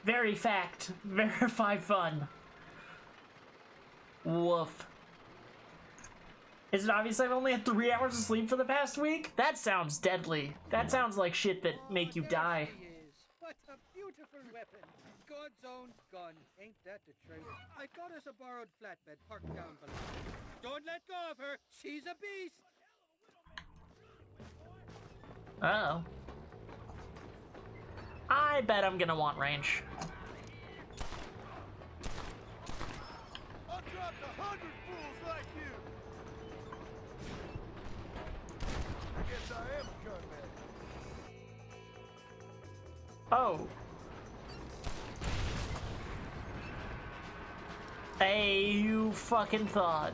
Very fact. Verify fun. Woof. Is it obvious I've only had 3 hours of sleep for the past week? That sounds deadly. That sounds like shit that make you die. There she is. What a beautiful weapon. God's own gun. Ain't that the truth? I got us a borrowed flatbed parked down below. Don't let go of her. She's a beast. Uh-oh. I bet I'm gonna want range. I'll drop 100 fools like you. I guess I am a gunman. Oh. Hey, you fucking thought.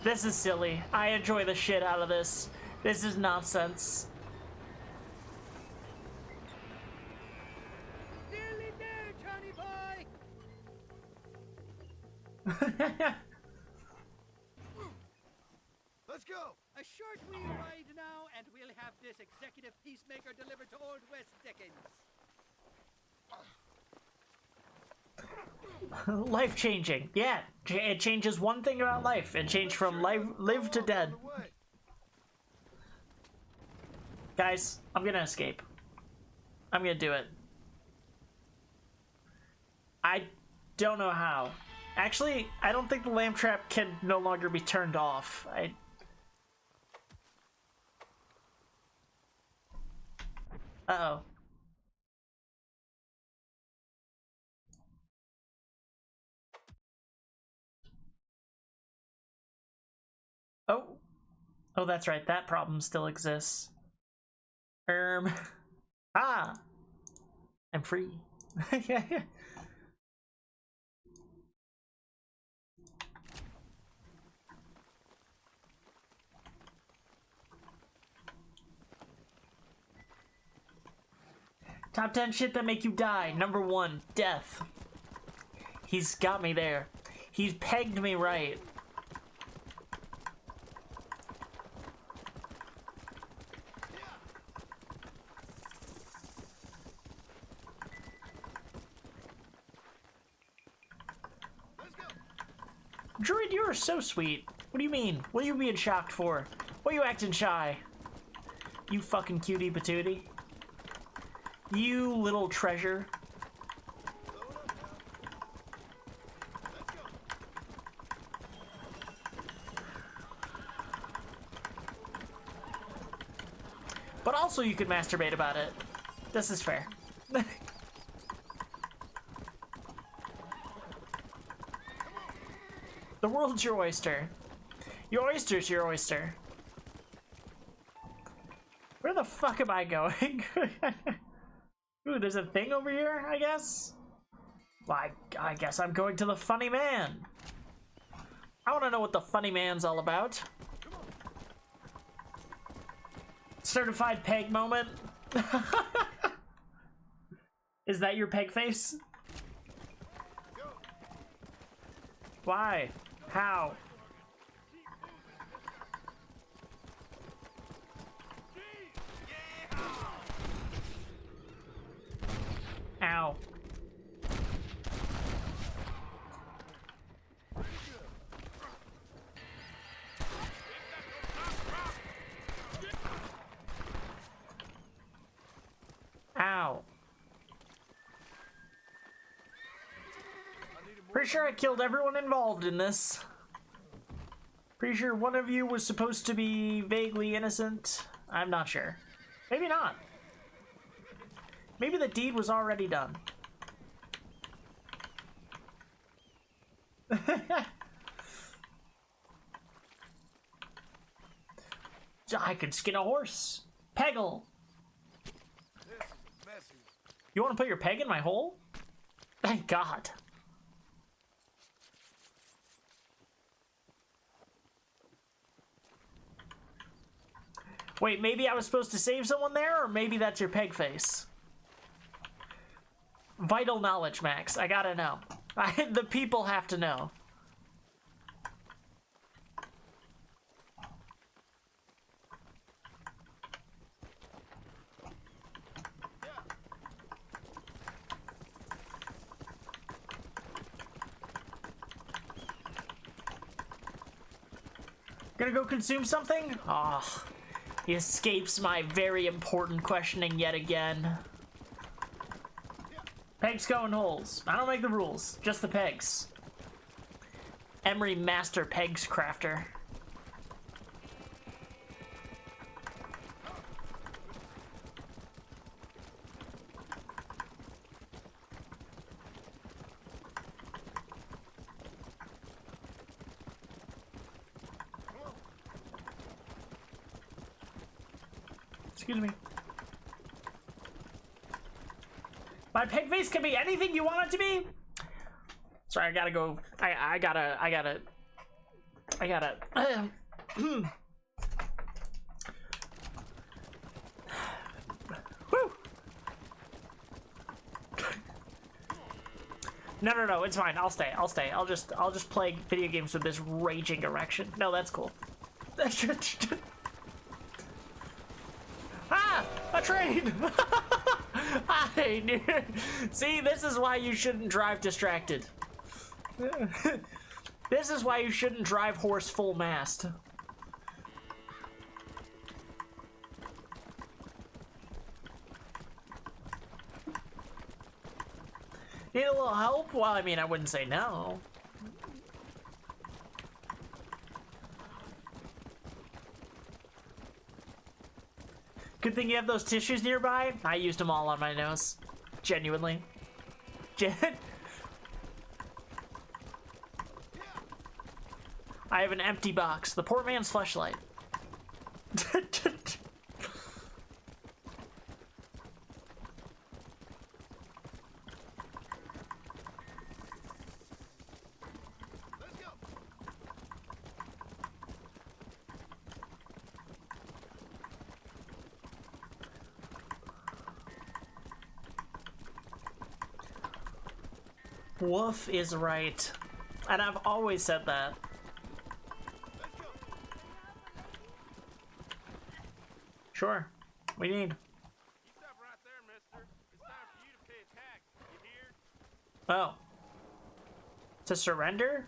This is silly. I enjoy the shit out of this. This is nonsense. Nearly there, Johnny boy! Let's go. A short wheel ride now, and we'll have this executive peacemaker delivered to Old West Dickens. Life changing. Yeah, it changes one thing about life. It changed from live to dead. Guys, I'm gonna escape. I'm gonna do it. I don't know how. Actually, I don't think the lamp trap can no longer be turned off. Uh-oh. Oh. Oh, that's right. That problem still exists. Ah. I'm free. Yeah. Top 10 shit that make you die. Number 1, death. He's got me there. He's pegged me right. Druid, you are so sweet. What do you mean? What are you being shocked for? What are you acting shy? You fucking cutie patootie. You little treasure. But also you could masturbate about it. This is fair. The world's your oyster. Your oyster's your oyster. Where the fuck am I going? Ooh, there's a thing over here, I guess? Well, I guess I'm going to the funny man. I want to know what the funny man's all about. Certified peg moment. Is that your peg face? Why? How? Ow. Ow. Pretty sure I killed everyone involved in this. Pretty sure one of you was supposed to be vaguely innocent. I'm not sure. Maybe not. Maybe the deed was already done. I could skin a horse. Peggle. You want to put your peg in my hole? Thank God. Wait, maybe I was supposed to save someone there, or maybe that's your peg face. Vital knowledge, Max. I gotta know. The people have to know. Gonna go consume something? Ah. He escapes my very important questioning yet again. Pegs go in holes. I don't make the rules, just the pegs. Emery Master Pegs Crafter. . excuse me. My pig face can be anything you want it to be? Sorry, I gotta go. I gotta. Woo! No, it's fine. I'll stay. I'll just play video games with this raging erection. No, that's cool. Ah! A train! I knew. See, this is why you shouldn't drive distracted. This is why you shouldn't drive horse full mast. Need a little help? Well, I mean, I wouldn't say no. Good thing you have those tissues nearby. I used them all on my nose. Genuinely. I have an empty box. The poor man's fleshlight. Wolf is right. And I've always said that. Sure. We need. You stop right there, mister. It's time for you to pay a tax. You hear? Oh. To surrender?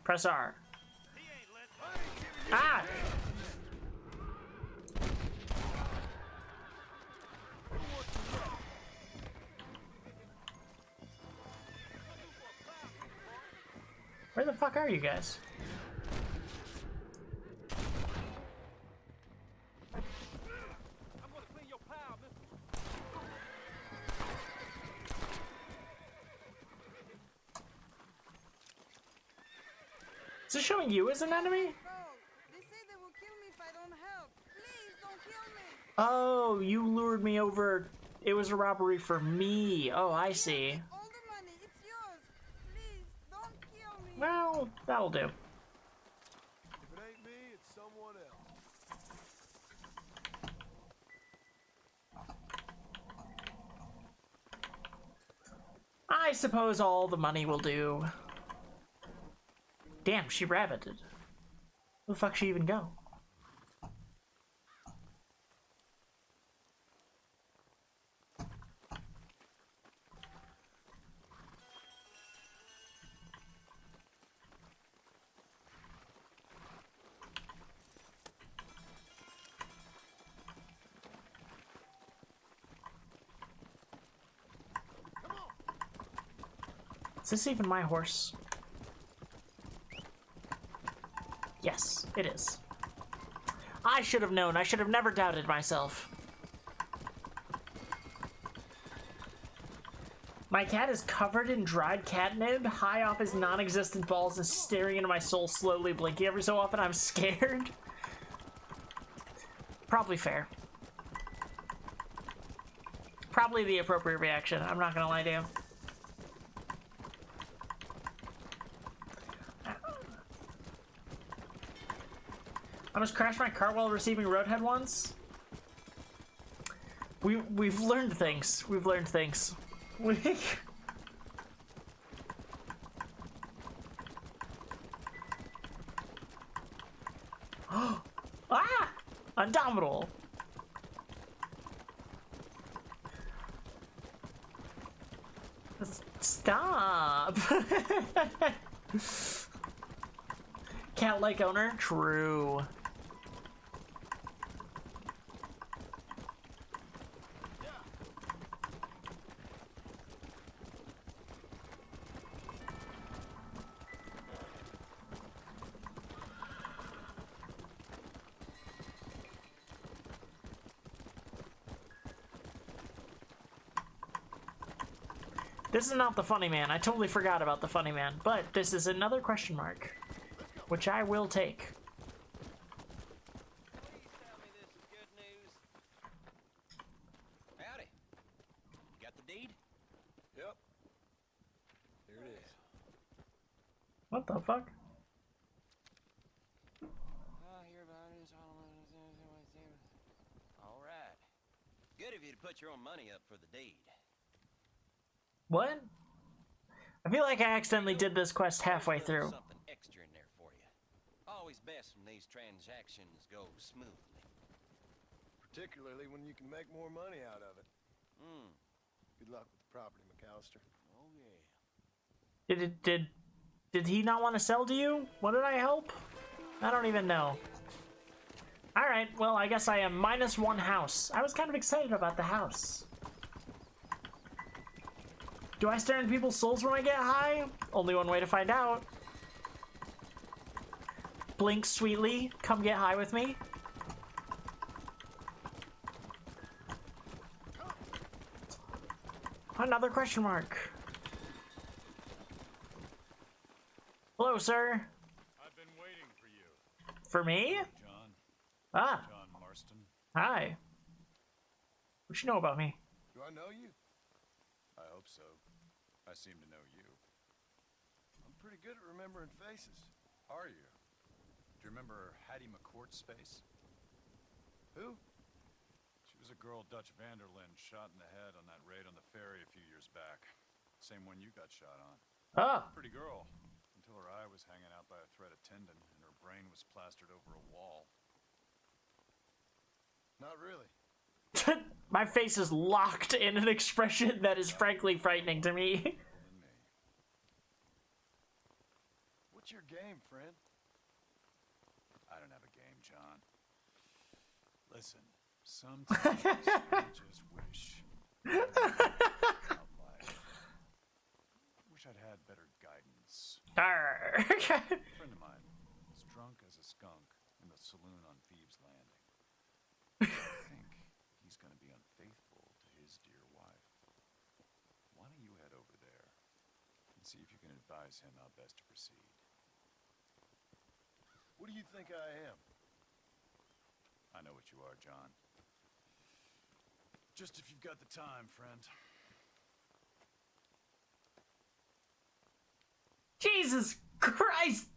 Press R. He ain't let Ah! Where the fuck are you guys? I'm gonna clean your pile, mister. Is it showing you as an enemy? They say they will kill me if I don't help. Please don't kill me. Oh, you lured me over. It was a robbery for me. Oh, I see. All the money, it's yours. Please don't kill me. Well, that'll do. If it ain't me, it's someone else. I suppose all the money will do. Damn, she rabbited. Where the fuck she even go? Is this even my horse? Yes, it is. I should have known. I should have never doubted myself. My cat is covered in dried catnip, high off his non-existent balls and staring into my soul, slowly blinking every so often. I'm scared. Probably fair. Probably the appropriate reaction. I'm not gonna lie to you. I almost crashed my car while receiving roadhead once. We've learned things. We've learned things. Ah! Indomitable. Stop. Cat-like owner? True. This is not the funny man. I totally forgot about the funny man, but this is another question mark, which I will take. Please tell me this is good news. What the fuck? All right. Good of you to put your own money up for the deed. What? I feel like I accidentally did this quest halfway through. Something extra in there for you. Always best when these transactions go smoothly. Particularly when you can make more money out of it. Hmm. Good luck with the property, McAllister. Oh yeah. Did he not want to sell to you? What did I help? I don't even know. Alright, well, I guess I am -1 house. I was kind of excited about the house. Do I stare into people's souls when I get high? Only one way to find out. Blink sweetly. Come get high with me. Another question mark. Hello, sir. I've been waiting for you. For me? John. Ah, John Marston. hi. What you know about me? Do I know you? I hope so. I seem to know you. I'm pretty good at remembering faces. Are you? Do you remember Hattie McCourt's face? Who? She was a girl Dutch Vanderlyn shot in the head on that raid on the ferry a few years back. Same one you got shot on. Oh, Pretty girl. Until her eye was hanging out by a thread of tendon and her brain was plastered over a wall. Not really. my face is locked in an expression that is frankly frightening to me. Than me. What's your game, friend? I don't have a game, John. Listen, sometimes I just wish. Wish I'd had better guidance. Arr. A friend of mine was drunk as a skunk in the saloon on Thieves' Landing. I think he's gonna be unfaithful to his dear wife. Why don't you head over there and see if you can advise him how best to proceed? What do you think I am? I know what you are, John. Just if you've got the time, friend. Jesus Christ!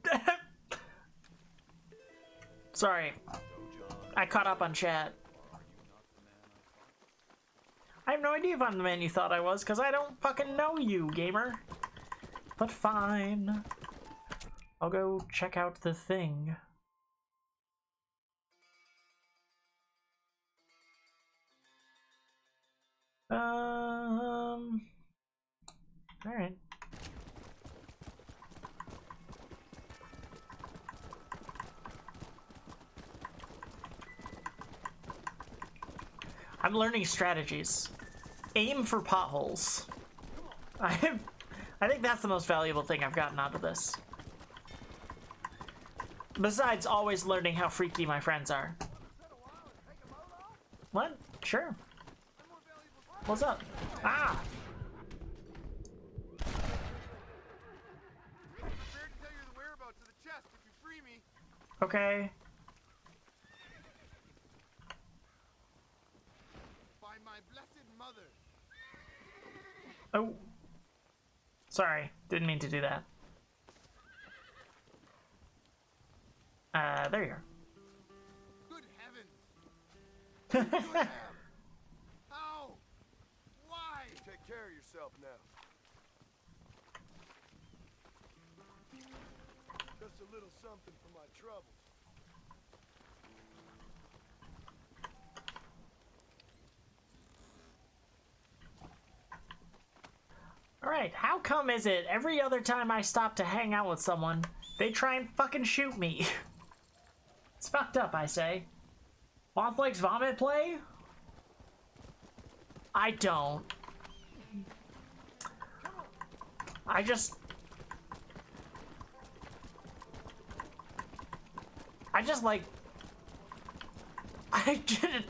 Sorry. I caught up on chat. I have no idea if I'm the man you thought I was, because I don't fucking know you, gamer. But fine. I'll go check out the thing. Alright. I'm learning strategies. Aim for potholes. I think that's the most valuable thing I've gotten out of this. Besides always learning how freaky my friends are. What? Sure. What's up? Ah! Prepared to tell you the whereabouts of the chest if you free me. Okay. By my blessed mother. Oh. Sorry. Didn't mean to do that. There you are. Good heavens. What do you have? How? Why? Take care of yourself now. Just a little something for my troubles. Alright, how come is it every other time I stop to hang out with someone, they try and fucking shoot me? It's fucked up, I say. Moth likes vomit play? I don't. I just like... I didn't...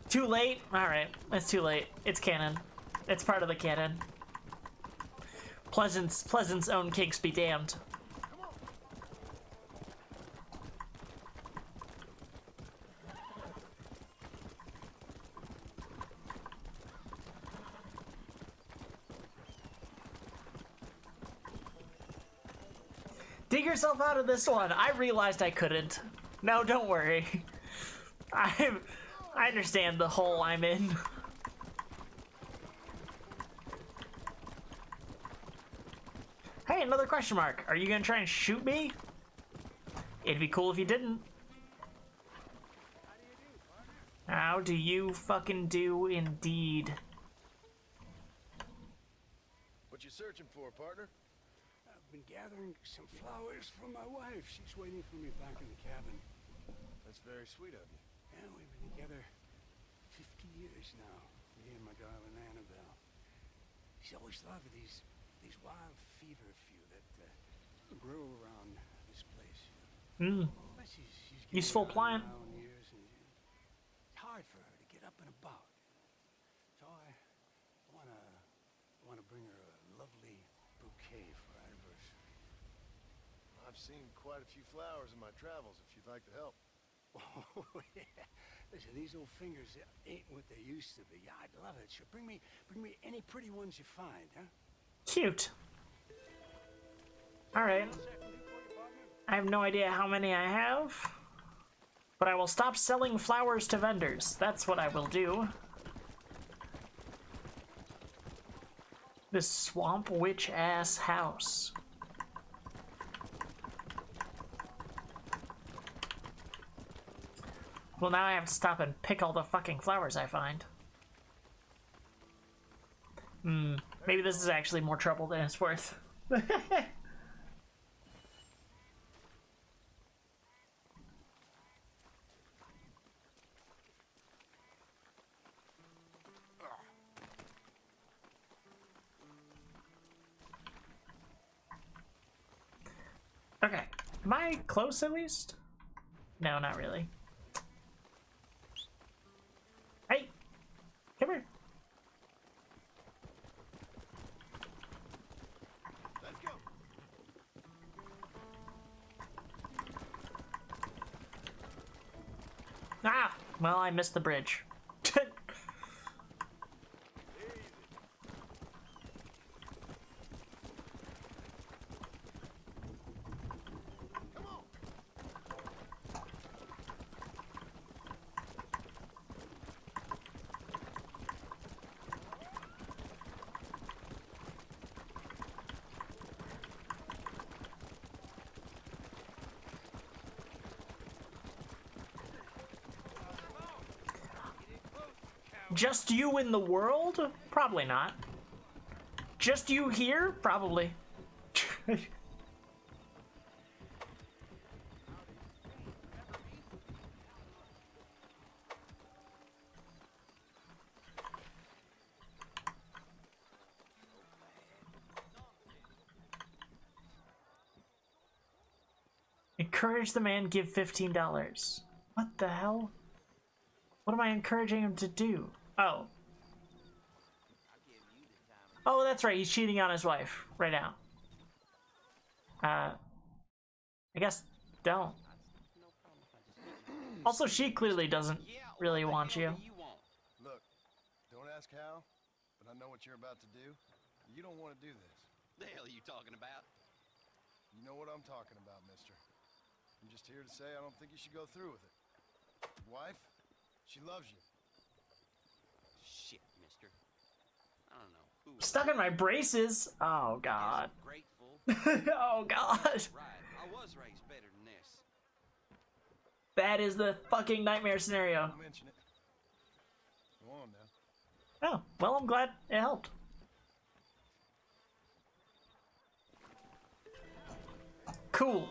Too late? Alright, it's too late. It's canon. It's part of the canon. Pleasant's own kinks be damned. dig yourself out of this one. I realized I couldn't. No, don't worry. I understand the hole I'm in. Hey, another question mark. Are you gonna try and shoot me? It'd be cool if you didn't. How do you fucking do indeed? What you searching for, partner? I've been gathering some flowers for my wife. She's waiting for me back in the cabin. That's very sweet of you. Yeah, we've been together 50 years now, me and my darling Annabelle. She's always loved these wild feverfew that grow around this place. Hmm. But she's Useful plant. now in years, and it's hard for her to get up and about. So I wanna bring her a lovely bouquet for our anniversary. I've seen quite a few flowers in my travels, if you'd like to help. Oh yeah. Listen, these old fingers ain't what they used to be. Yeah, I'd love it. Sure, bring me any pretty ones you find, huh? Cute. Alright. I have no idea how many I have, but I will stop selling flowers to vendors. That's what I will do. This swamp witch ass house. Well, now I have to stop and pick all the fucking flowers I find. Maybe this is actually more trouble than it's worth. Okay. Am I close at least? No, not really. Hey! Come here. Let's go. Ah! Well, I missed the bridge. Just you in the world? Probably not. Just you here? Probably. Encourage the man, give $15. What the hell? What am I encouraging him to do? Oh. Oh, that's right. He's cheating on his wife right now. I guess don't. Also, she clearly doesn't really want you. Look, don't ask how, but I know what you're about to do. You don't want to do this. The hell are you talking about? You know what I'm talking about, mister. I'm just here to say I don't think you should go through with it. Your wife, she loves you. Shit, mister. I don't know who. Stuck in my braces. Oh god. Grateful. Oh god. Right. I was raised better than this. That is the fucking nightmare scenario. Don't mention it. Go on now. Oh, well, I'm glad it helped. Cool.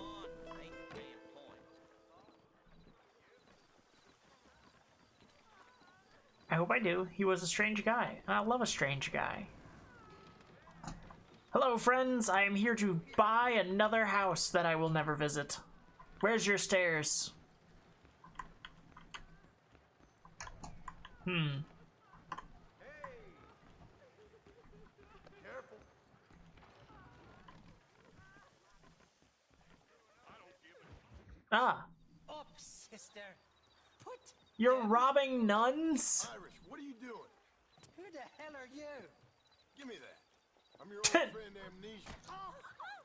I hope I do. He was a strange guy. I love a strange guy. Hello, friends. I am here to buy another house that I will never visit. Where's your stairs? Careful. Ah, Up, sister. Put. you're robbing nuns? Irish, what are you doing? Who the hell are you? Give me that. I'm your old friend Amnesia. Oh,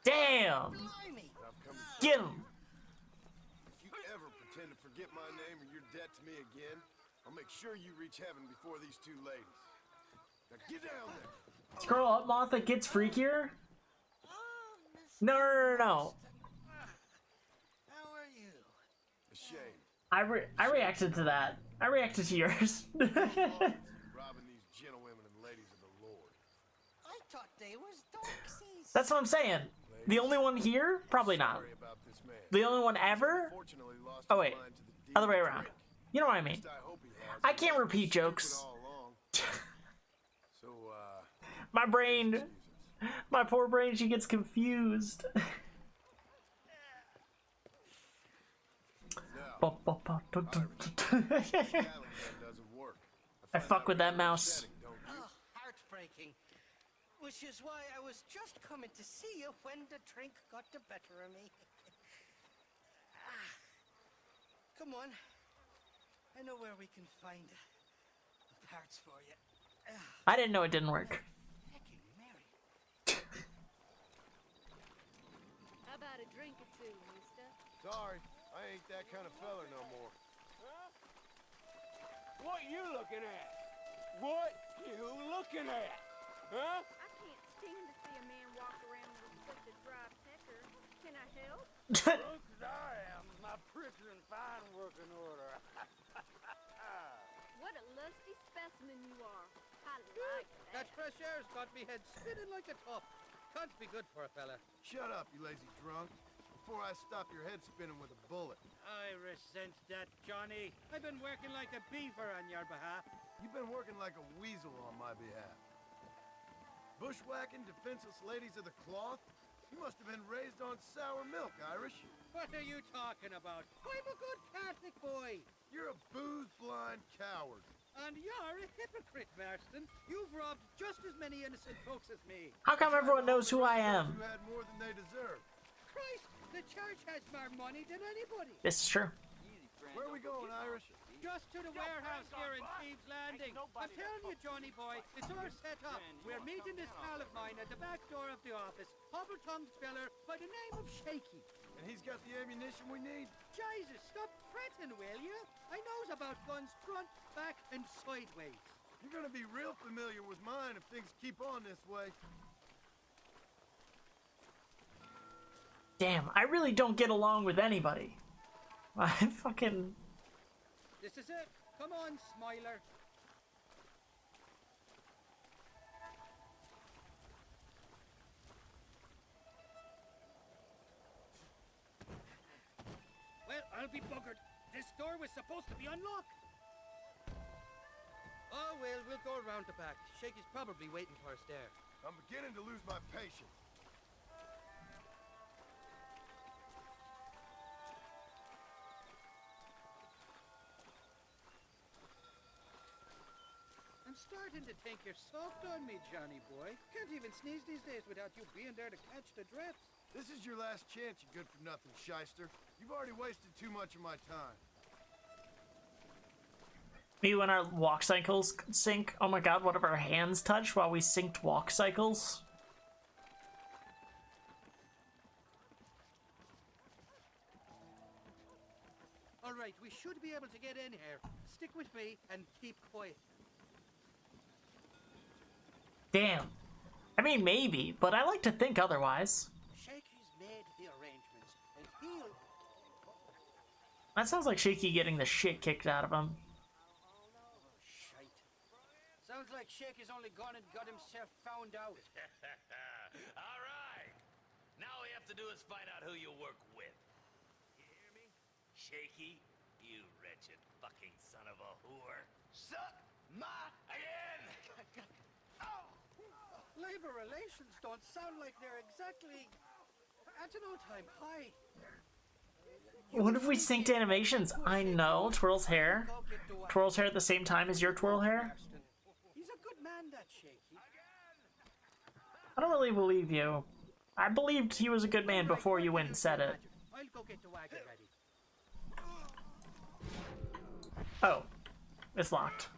Damn! Blimey! I've come to Get him! If you ever pretend to forget my name or your debt to me again, I'll make sure you reach heaven before these two ladies. Now get down there. Scroll up, Moth. It gets freakier. Oh, Miss No, no, no, no. How are you? Ashamed. I reacted to that. I reacted to yours. Robbing these gentlewomen and ladies of the Lord. I thought they was Dorksies. That's what I'm saying. The only one here? Probably not. Sorry about this man. The only one ever? Fortunately lost Oh, his wait. mind to the deed Other way of around. drink. You know what I mean. At least I hope he has. I can't repeat Stupid jokes. all along. So, My brain, excuse us. my poor brain, she gets confused. Now, Callie doesn't work. I find fuck that with that rather mouse. upsetting, don't you? Oh, heartbreaking. Which is why I was just coming to see you when the drink got the better of me. Come on. I know where we can find the parts for you. I didn't know it didn't work. Hecking Mary. How about a drink or two, mister? Sorry, I ain't that kind of feller no more. What you looking at? What you looking at? Huh? I can't stand to see a man walk around with such a dry pecker. Can I help? Drunk as I am, my pricker and fine working order. What a lusty specimen you are. I like That fresh air's got me head spinning like a top. Can't be good for a fella. Shut up, you lazy drunk, before I stop your head spinning with a bullet. I resent that, Johnny. I've been working like a beaver on your behalf. You've been working like a weasel on my behalf. Bushwhacking defenseless ladies of the cloth? You must have been raised on sour milk, Irish. What are you talking about? I'm a good Catholic boy. You're a booze-blind coward. And you're a hypocrite, Marston. You've robbed just as many innocent folks as me. How come everyone knows who I am? You had more than they deserved. Christ, the church has more money than anybody. This is true. Where are we going, Irish? Just to the warehouse here in Thieves Landing. I'm telling you, Johnny boy, it's all set up. We're meeting this pal of mine at the back door of the office. Hobble-tongued feller by the name of Shaky. And he's got the ammunition we need? Jesus, stop fretting, will you? I knows about guns front, back, and sideways. You're gonna be real familiar with mine if things keep on this way. Damn, I really don't get along with anybody. I fucking... This is it. Come on, Smiler. Well, I'll be buggered. This door was supposed to be unlocked. Oh, well, we'll go around the back. Shaky's probably waiting for us there. I'm beginning to lose my patience. I'm starting to think you're soft on me, Johnny boy. Can't even sneeze these days without you being there to catch the drips. This is your last chance, you good-for-nothing shyster. You've already wasted too much of my time. Me when our walk cycles sync. Oh my god, what if our hands touch while we synced walk cycles? All right, we should be able to get in here. Stick with me and keep quiet. Damn. I mean, maybe, but I like to think otherwise. Shaky's made the arrangements, and he'll... That sounds like Shaky getting the shit kicked out of him. Shite. Sounds like Shaky's only gone and got himself found out. All right. Now all we have to do is find out who you work with. You hear me? Shaky, you wretched fucking son of a whore. Suck my again! Labor relations don't sound like they're exactly at an all-time high. What if we synced animations? I know, Twirl's hair. Twirl's hair at the same time as your twirl hair? He's a good man, that Shaky. I don't really believe you. I believed he was a good man before you went and said it. I'll go get the wagon ready. Oh. It's locked.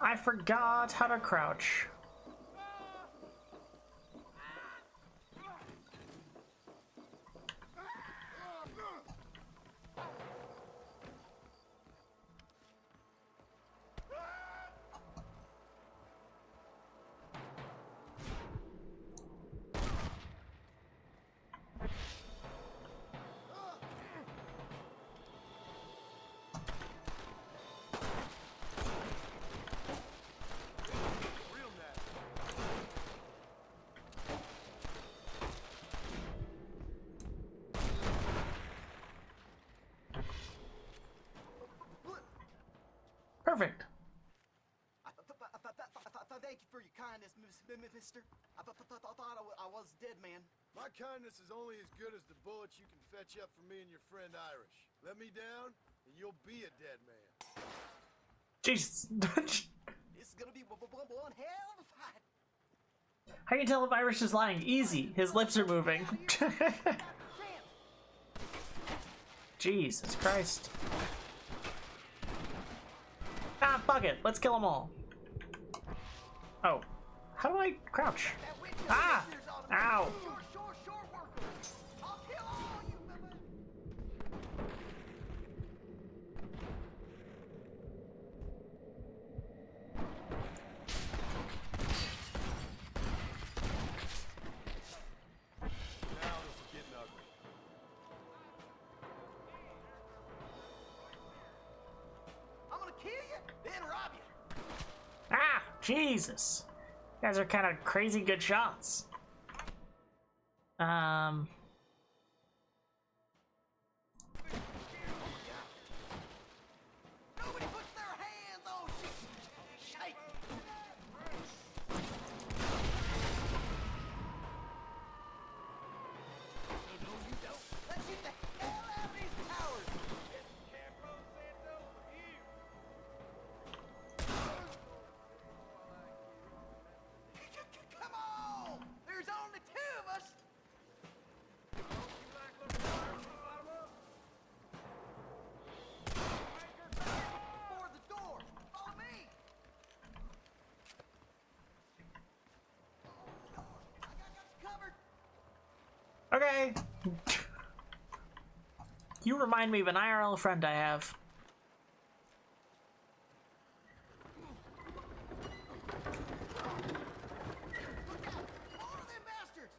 I forgot how to crouch. Perfect. Thank you for your kindness, mister. I thought I was dead, man. My kindness is only as good as the bullets you can fetch up for me and your friend Irish. Let me down, and you'll be a dead man. Jesus. This is gonna be one hell of a fight. How can you tell if Irish is lying? Easy. His lips are moving. Jesus Christ. Ah, fuck it. Let's kill them all. Oh. How do I crouch? Ah! Ow! Ah! Jesus! You guys are kind of crazy good shots. Nobody puts their hands on shake. No, you don't. Let's get the hell out of these towers. Come on! There's only two of us. For the door. Follow me. I got you covered. Okay. You remind me of an IRL friend I have. All of them bastards.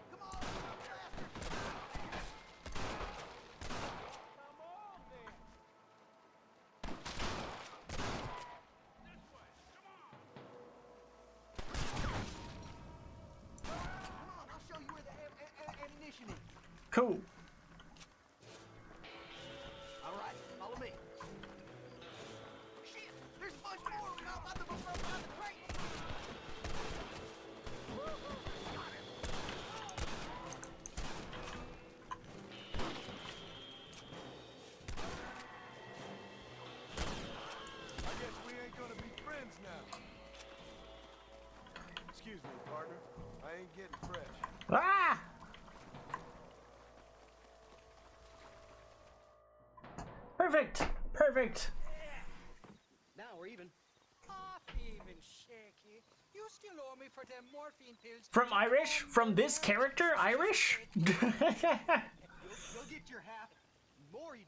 Come on, bastards. Come on, I'll show you where the ammunition is. Cool. All right, follow me. Shit, there's a bunch more out by the crate. I guess we ain't gonna be friends now. Excuse me, partner. I ain't getting fresh. Ah! Perfect. Perfect. Now we're even. Off even, Shaky. You still owe me for them morphine pills. From Irish? From this character, Irish? You'll get your half. More, you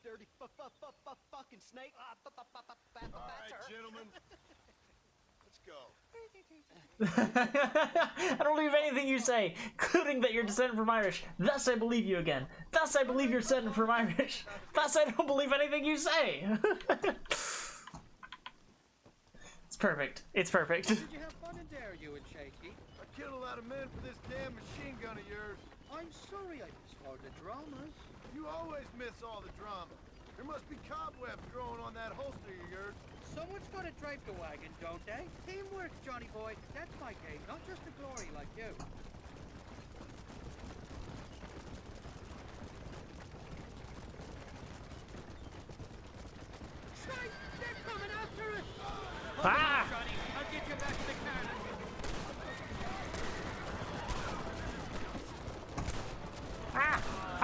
dirty fucking snake. All right, gentlemen. Let's go. I don't believe anything you say, including that you're descended from Irish. Thus I believe you again. Thus I believe you're descended from Irish. Thus I don't believe anything you say. It's perfect. It's perfect. Did you have fun in there, you and Shaky? I killed a lot of men for this damn machine gun of yours. I'm sorry I missed all the dramas. You always miss all the drama. There must be cobwebs growing on that holster of yours. Someone's got to drive the wagon, don't they? Teamwork, Johnny boy. That's my game, not just the glory like you. Strike! They're coming after us! Ah! Johnny, I'll get you back to the car.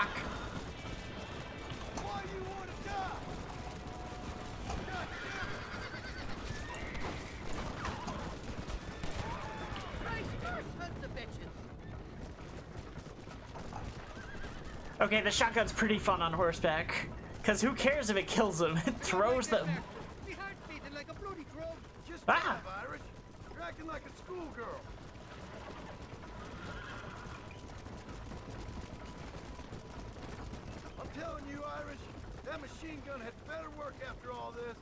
fuck. Why you want to die? God Christ, first, sons of bitches! Okay, the shotgun's pretty fun on horseback. Because who cares if it kills them? It throws them. Me heart's beating like a bloody drum. Just Ah! drive, Irish. You're acting like a schoolgirl. I'm telling you, Irish, that machine gun had better work after all this.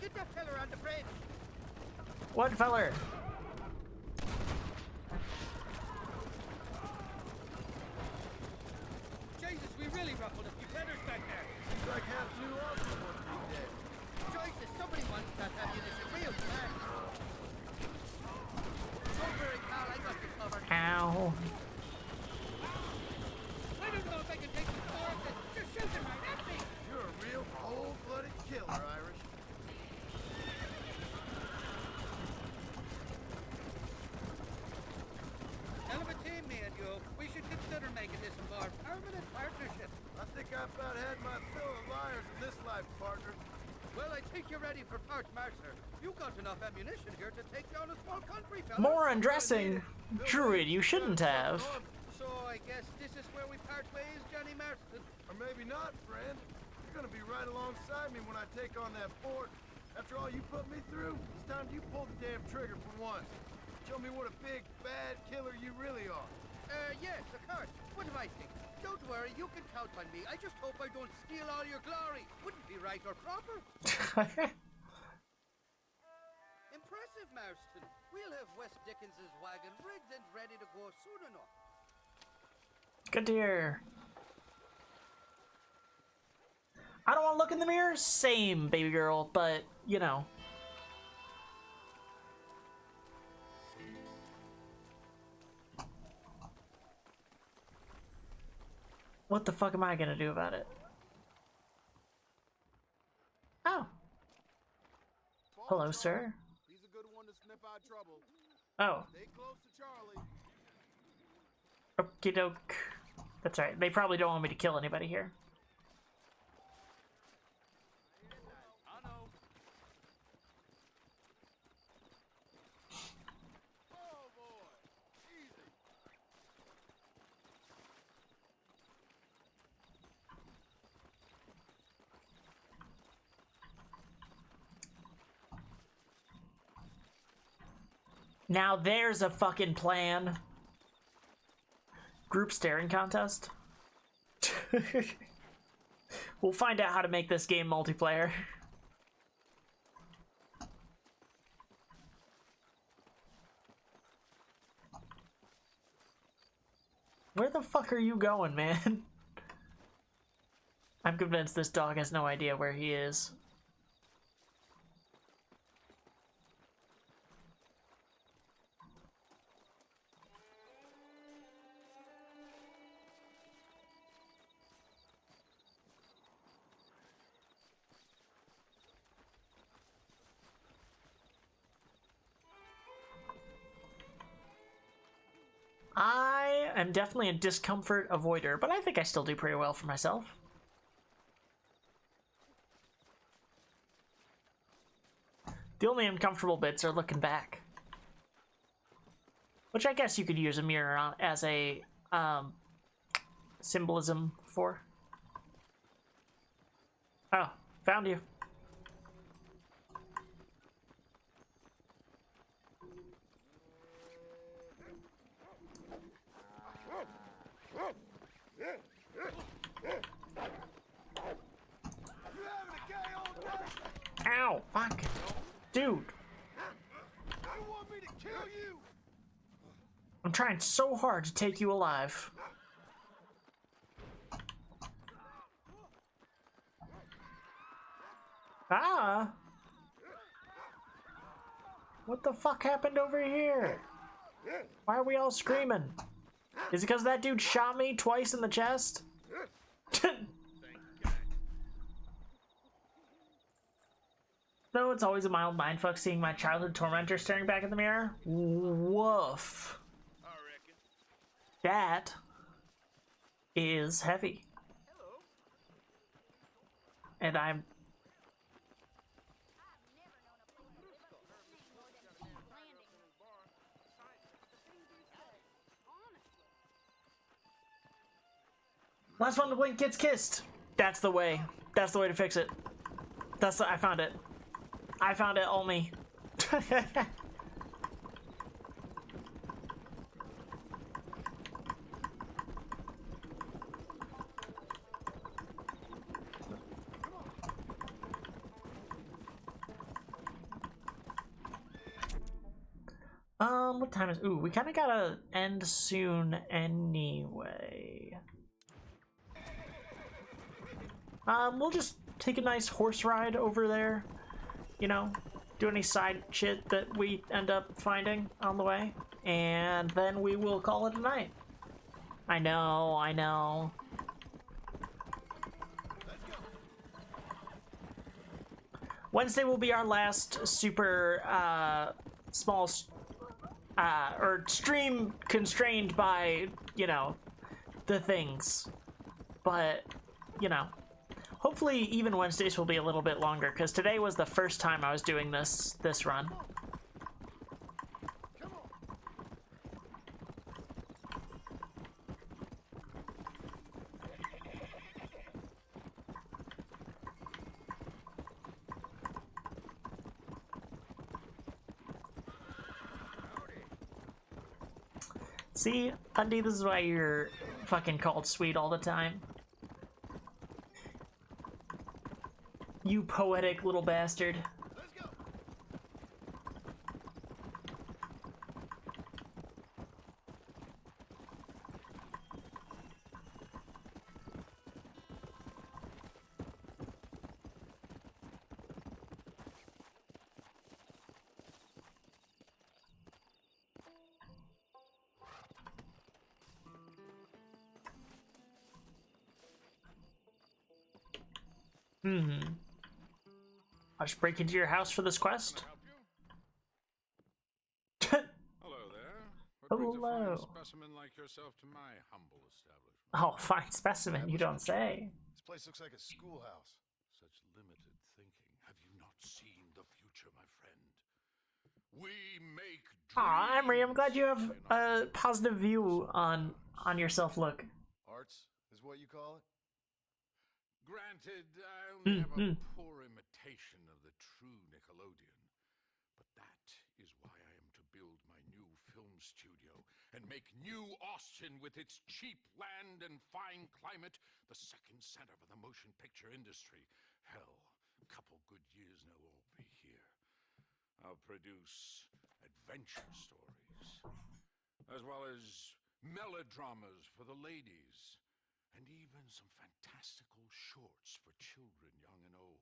Get that fella on the bridge. What feller? Jesus, we really ruffled a few feathers back there. Seems like half New Orleans wants to be dead. Jesus, somebody wants that ammunition real fast. Don't worry, Carl, I got you covered. Ow. I don't know if I can take the floor of this. You're shooting right at me. You're a real cold-blooded killer, Irish. Hell of a team, me and you. We should consider making this a more permanent partnership. I think I about had my fill of liars in this life, partner. Well, I think you're ready for part martyr. You got enough ammunition here to take down a small country, fella. More undressing. Druid, you shouldn't have. So I guess this is where we part ways, Johnny Marston. Or maybe not, friend. You're gonna be right alongside me when I take on that fort. After all you put me through, it's time you pull the damn trigger for once. Show me what a big, bad killer you really are. Yes, of course. What do I think? Don't worry, you can count on me. I just hope I don't steal all your glory. Wouldn't be right or proper. Impressive, Marston. We'll have West Dickens's wagon rigged and ready to go soon enough. Good to hear. I don't want to look in the mirror? Same, baby girl, but, you know. What the fuck am I gonna do about it? Oh. Hello, sir. He's a good one to snip out trouble. Oh. Stay close to Charlie. Okie doke. That's right. They probably don't want me to kill anybody here. I know. Oh boy, easy. Now there's a fucking plan. Group staring contest? We'll find out how to make this game multiplayer. Where the fuck are you going, man? I'm convinced this dog has no idea where he is. I am definitely a discomfort avoider, but I think I still do pretty well for myself. The only uncomfortable bits are looking back. Which I guess you could use a mirror on as a symbolism for. Oh, found you. Ow, fuck. Dude. You want me to kill you? I'm trying so hard to take you alive. Ah! What the fuck happened over here? Why are we all screaming? Is it because that dude shot me twice in the chest? Though it's always a mild mindfuck seeing my childhood tormentor staring back in the mirror. Woof. That is heavy. and I'm... Last one to blink gets kissed. That's the way. That's the way to fix it. I found it. I found it, all me. What time is... Ooh, we kind of gotta end soon anyway. We'll just take a nice horse ride over there. You know, do any side shit that we end up finding on the way. And then we will call it a night. I know. Wednesday will be our last super, small... or stream constrained by, you know, the things. But, you know, hopefully even Wednesdays will be a little bit longer, because today was the first time I was doing this run. See, Undy, this is why you're fucking called sweet all the time. You poetic little bastard. I'll just break into your house for this quest. Hello there. What brings a Hello. fine specimen like yourself to my humble establishment? Oh, fine specimen, you don't say. This place looks like a schoolhouse. Such limited thinking. Have you not seen the future, my friend? We make Aw, Emery, I'm glad you have dreams, a positive view on yourself. Look. Arts is what you call it? Granted, I only have a poor imitation of the true Nickelodeon, but that is why I am to build my new film studio and make New Austin, with its cheap land and fine climate, the second center for the motion picture industry. Hell, a couple good years and it'll all be here. I'll produce adventure stories, as well as melodramas for the ladies, and even some fantastical shorts for children, young and old.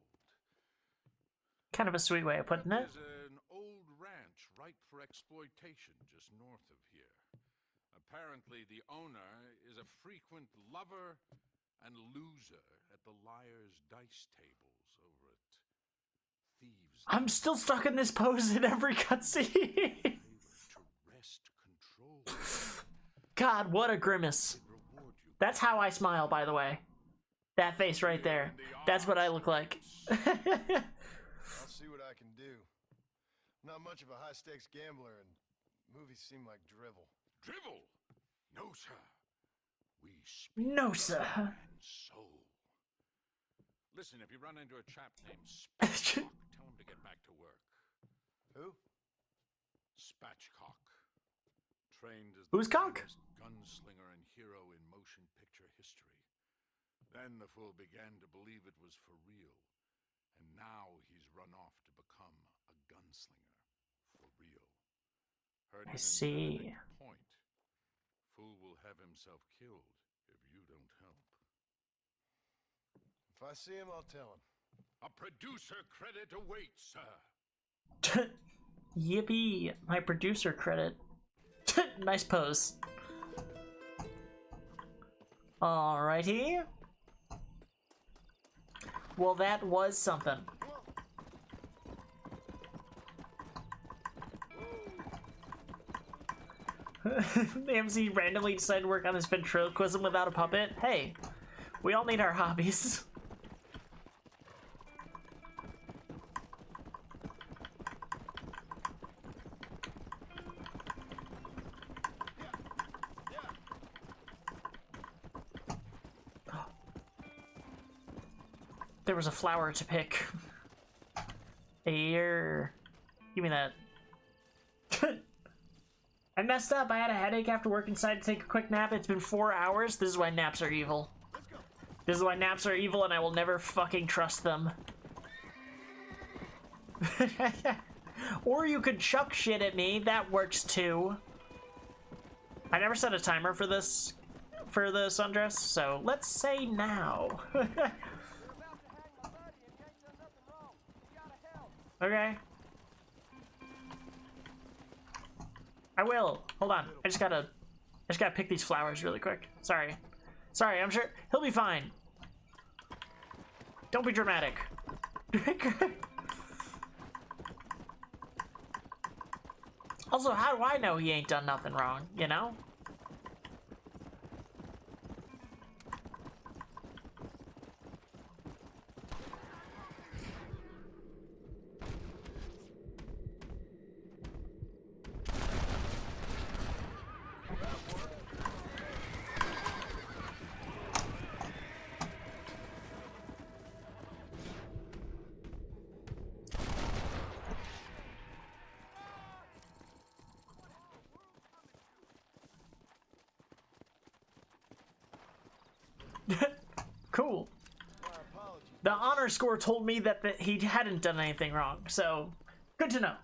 Kind of a sweet way of putting it. There's an old ranch ripe for exploitation just north of here. Apparently, the owner is a frequent lover and loser at the liar's dice tables over at Thieves. I'm still stuck in this pose in every cutscene. To wrest control. God, what a grimace. That's how I smile, by the way. That face right there. That's what I look like. I'll see what I can do. I'm not much of a high-stakes gambler, and movies seem like drivel. Drivel? No, sir. We speak No, sir. and soul. Listen, if you run into a chap named Spatchcock, tell him to get back to work. Who? Spatchcock. Trained as Who's the Cock? finest gunslinger and hero in motion picture history. Then the fool began to believe it was for real. And now he's run off to become a gunslinger. For real. Heard I he's in see. Benedict Point. Fool will have himself killed if you don't help. If I see him, I'll tell him. A producer credit awaits, sir. Yippee, my producer credit. Nice pose. Alrighty. Well, that was something. MC randomly decided to work on his ventriloquism without a puppet. Hey, we all need our hobbies. there was a flower to pick. Here. Give me that. I messed up. I had a headache after work and decided to take a quick nap. It's been 4 hours. This is why naps are evil. This is why naps are evil, and I will never fucking trust them. Or you could chuck shit at me. That works too. I never set a timer for this sundress, so let's say now. Okay. I will. Hold on. I just gotta pick these flowers really quick. Sorry. I'm sure he'll be fine. Don't be dramatic. Also, how do I know he ain't done nothing wrong, you know? Cool. The honor score told me that he hadn't done anything wrong, so good to know.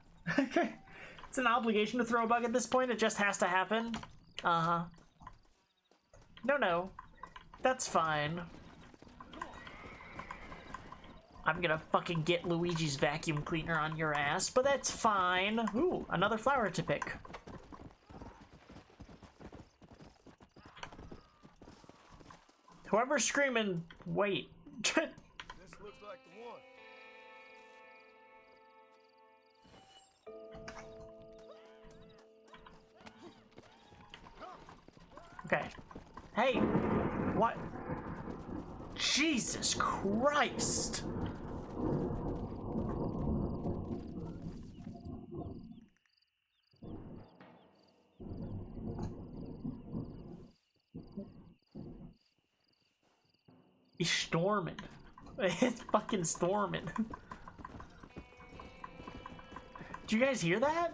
It's an obligation to throw a bug at this point. It just has to happen. Uh-huh. No. That's fine. I'm gonna fucking get Luigi's vacuum cleaner on your ass, but that's fine. Ooh, another flower to pick. Whoever's screaming, wait. This looks like the one. Okay. Hey, what? Jesus Christ. He's storming. It's fucking storming. Do you guys hear that?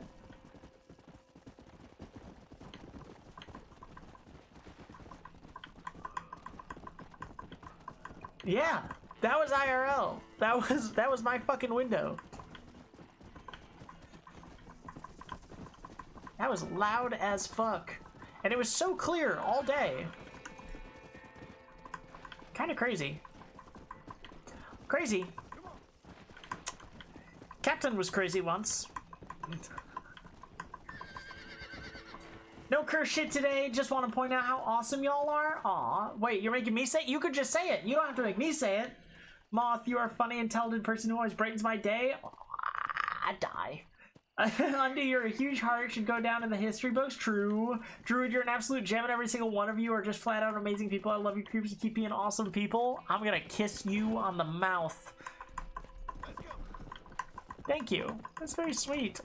Yeah, that was IRL. That was my fucking window. That was loud as fuck. And it was so clear all day. Kind of crazy. Crazy. Captain was crazy once. No curse shit today. Just want to point out how awesome y'all are. Aw, wait, you're making me say it? You could just say it. You don't have to make me say it. Moth, you are a funny, intelligent person who always brightens my day. Aw, I die. Undy, you're a huge heart, should go down in the history books. True. Druid, you're an absolute gem, and every single one of you are just flat out amazing people. I love you, creeps, and keep being awesome people. I'm gonna kiss you on the mouth. Thank you. That's very sweet.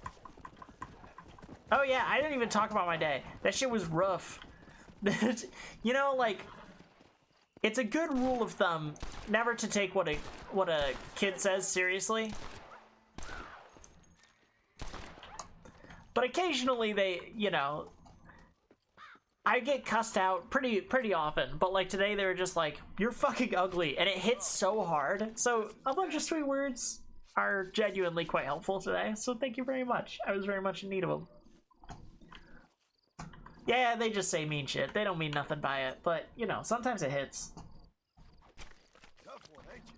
Oh yeah, I didn't even talk about my day. That shit was rough. You know, like, it's a good rule of thumb never to take what a kid says seriously. But occasionally they, you know, I get cussed out pretty often. But like today they were just like, "You're fucking ugly," and it hits so hard. So a bunch of sweet words are genuinely quite helpful today. So thank you very much. I was very much in need of them. Yeah, they just say mean shit. They don't mean nothing by it. But, you know, sometimes it hits. Tough one, ain't you?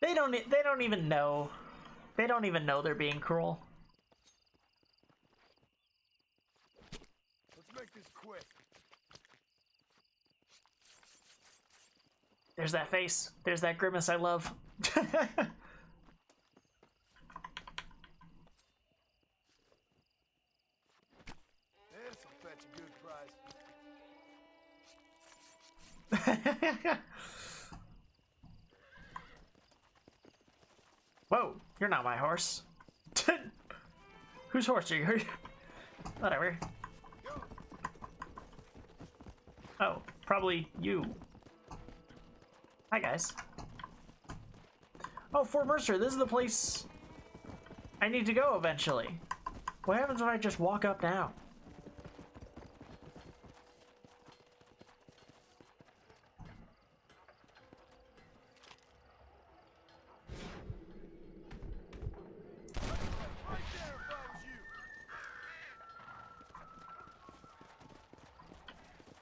They don't even know. They don't even know they're being cruel. Let's make this quick. There's that face. There's that grimace I love. This'll fetch a good price. Whoa, you're not my horse. Whose horse are you? Whatever. Oh, probably you. Hi, guys. Oh, Fort Mercer, this is the place I need to go eventually. What happens if I just walk up now?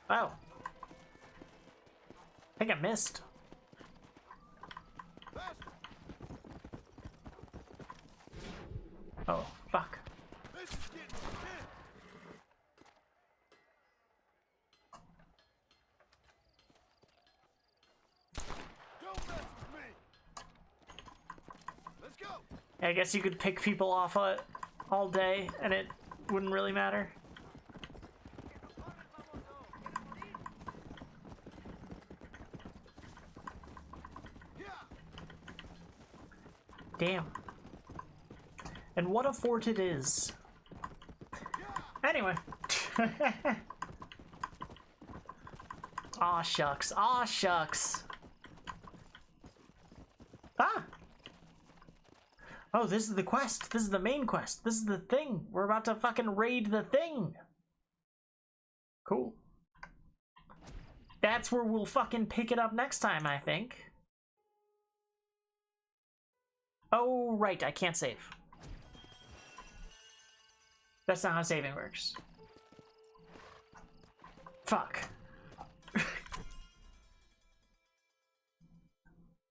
Oh. I think I missed. Oh, fuck. This is getting intense. Don't mess with me. Let's go. I guess you could pick people off all day and it wouldn't really matter. Damn. And what a fort it is. Anyway. Aw, shucks. Aw, shucks. Ah! Oh, this is the quest. This is the main quest. This is the thing. We're about to fucking raid the thing. Cool. That's where we'll fucking pick it up next time, I think. Oh, right. I can't save. That's not how saving works. Fuck.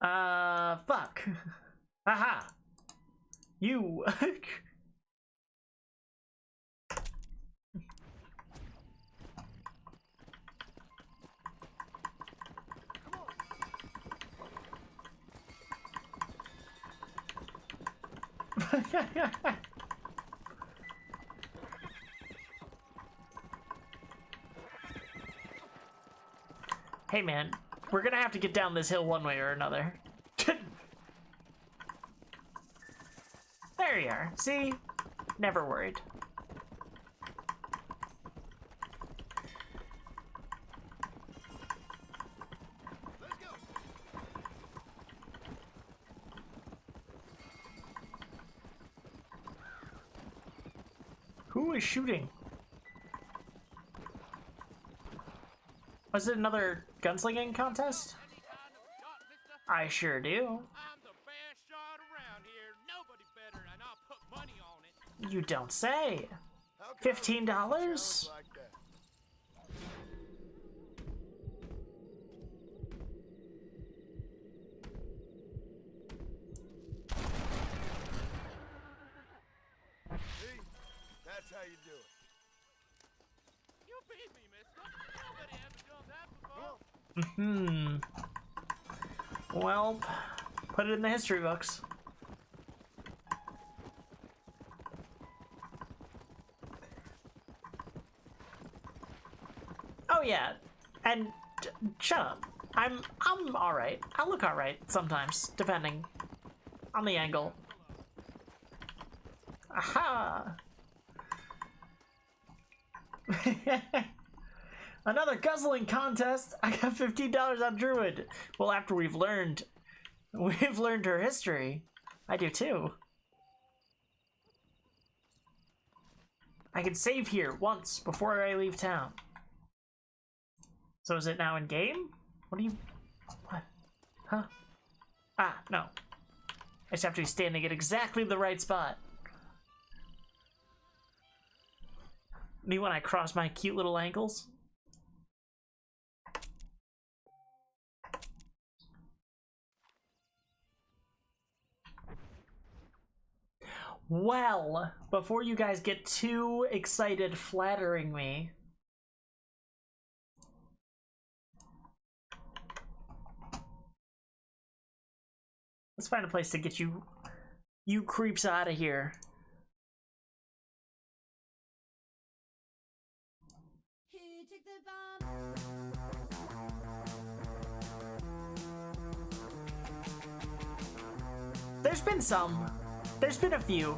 Fuck. Aha. You. Hey man, we're gonna have to get down this hill one way or another. There you are. See? Never worried. Let's go. Who is shooting? Was it another gunslinging contest? I sure do. I'm the best shot around here. Nobody better, and I'll put money on it. You don't say. $15? Like that. See? That's how you do it. You beat me, mister. Nobody ever done that before. Well, put it in the history books. Oh yeah, and shut up. I'm all right. I look all right sometimes, depending on the angle. Aha! Another guzzling contest. I got $15 on Druid. Well, after we've learned her history. I do too. I can save here once before I leave town. So is it now in game? What do you... What? Huh? Ah, no. I just have to be standing at exactly the right spot. Me when I cross my cute little ankles. Well, before you guys get too excited flattering me, let's find a place to get you creeps out of here. Who took the bomb? There's been some. There's been a few.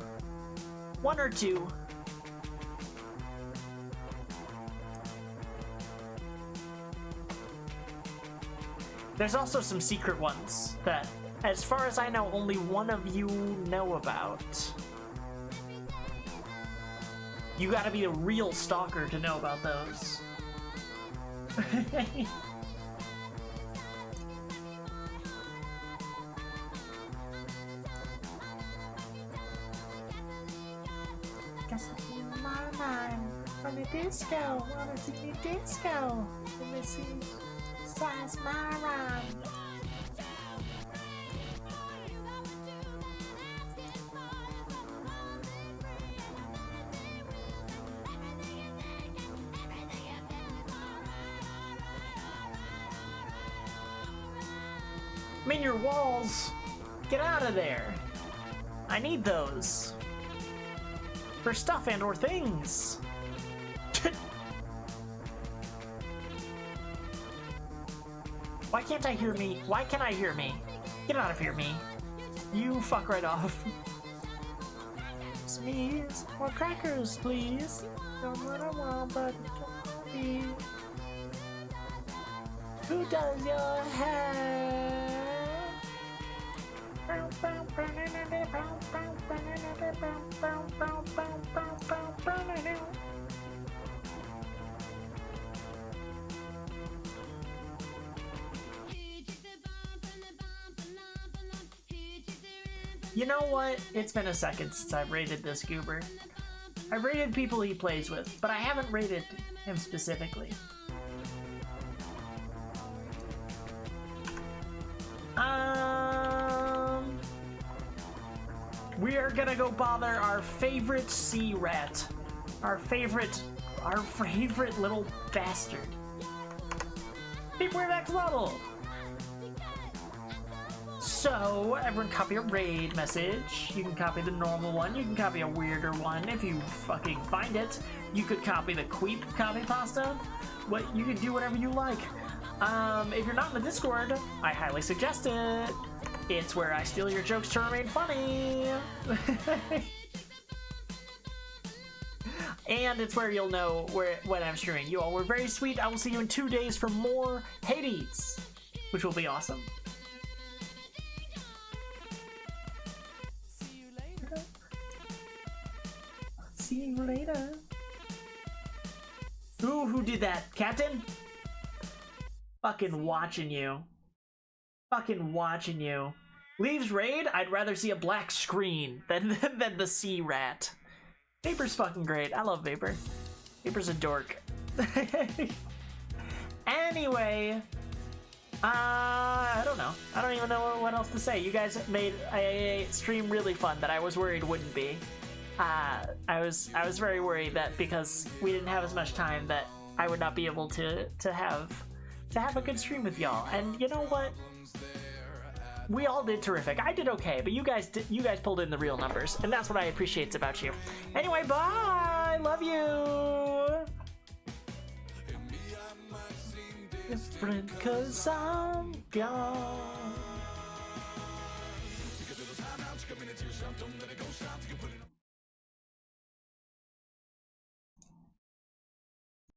One or two. There's also some secret ones that, as far as I know, only one of you know about. You gotta be a real stalker to know about those. Guess my mind on the disco, wanna see me disco. Let me see, size my rhyme. I'm in your walls. Get out of there. I need those. For stuff and or things. Why can't I hear me? Why can't I hear me? Get out of here, me. You fuck right off. Sneeze. More crackers, please. Don't what I want, but be. Who does your hair? You know what? It's been a second since I've rated this goober. I've rated people he plays with, but I haven't rated him specifically. We are gonna go bother our favorite sea rat. Our favorite little bastard. Beep, we're next level! So, everyone copy a raid message. You can copy the normal one. You can copy a weirder one if you fucking find it. You could copy the Queep copy pasta. You could do whatever you like. If you're not in the Discord, I highly suggest it. It's where I steal your jokes to remain funny. And it's where you'll know when I'm streaming. You all were very sweet. I will see you in 2 days for more Hades, which will be awesome. See you later. Ooh, who did that? Captain? Fucking watching you. Fucking watching you. Leaves raid? I'd rather see a black screen than the sea rat. Vapor's fucking great. I love Vapor. Vapor's a dork. Anyway, I don't know. I don't even know what else to say. You guys made a stream really fun that I was worried wouldn't be. I was very worried that because we didn't have as much time that I would not be able to have a good stream with y'all. And you know what? We all did terrific. I did okay, but you guys pulled in the real numbers, and that's what I appreciate about you. Anyway, bye. Love you. Different 'cause I'm gone.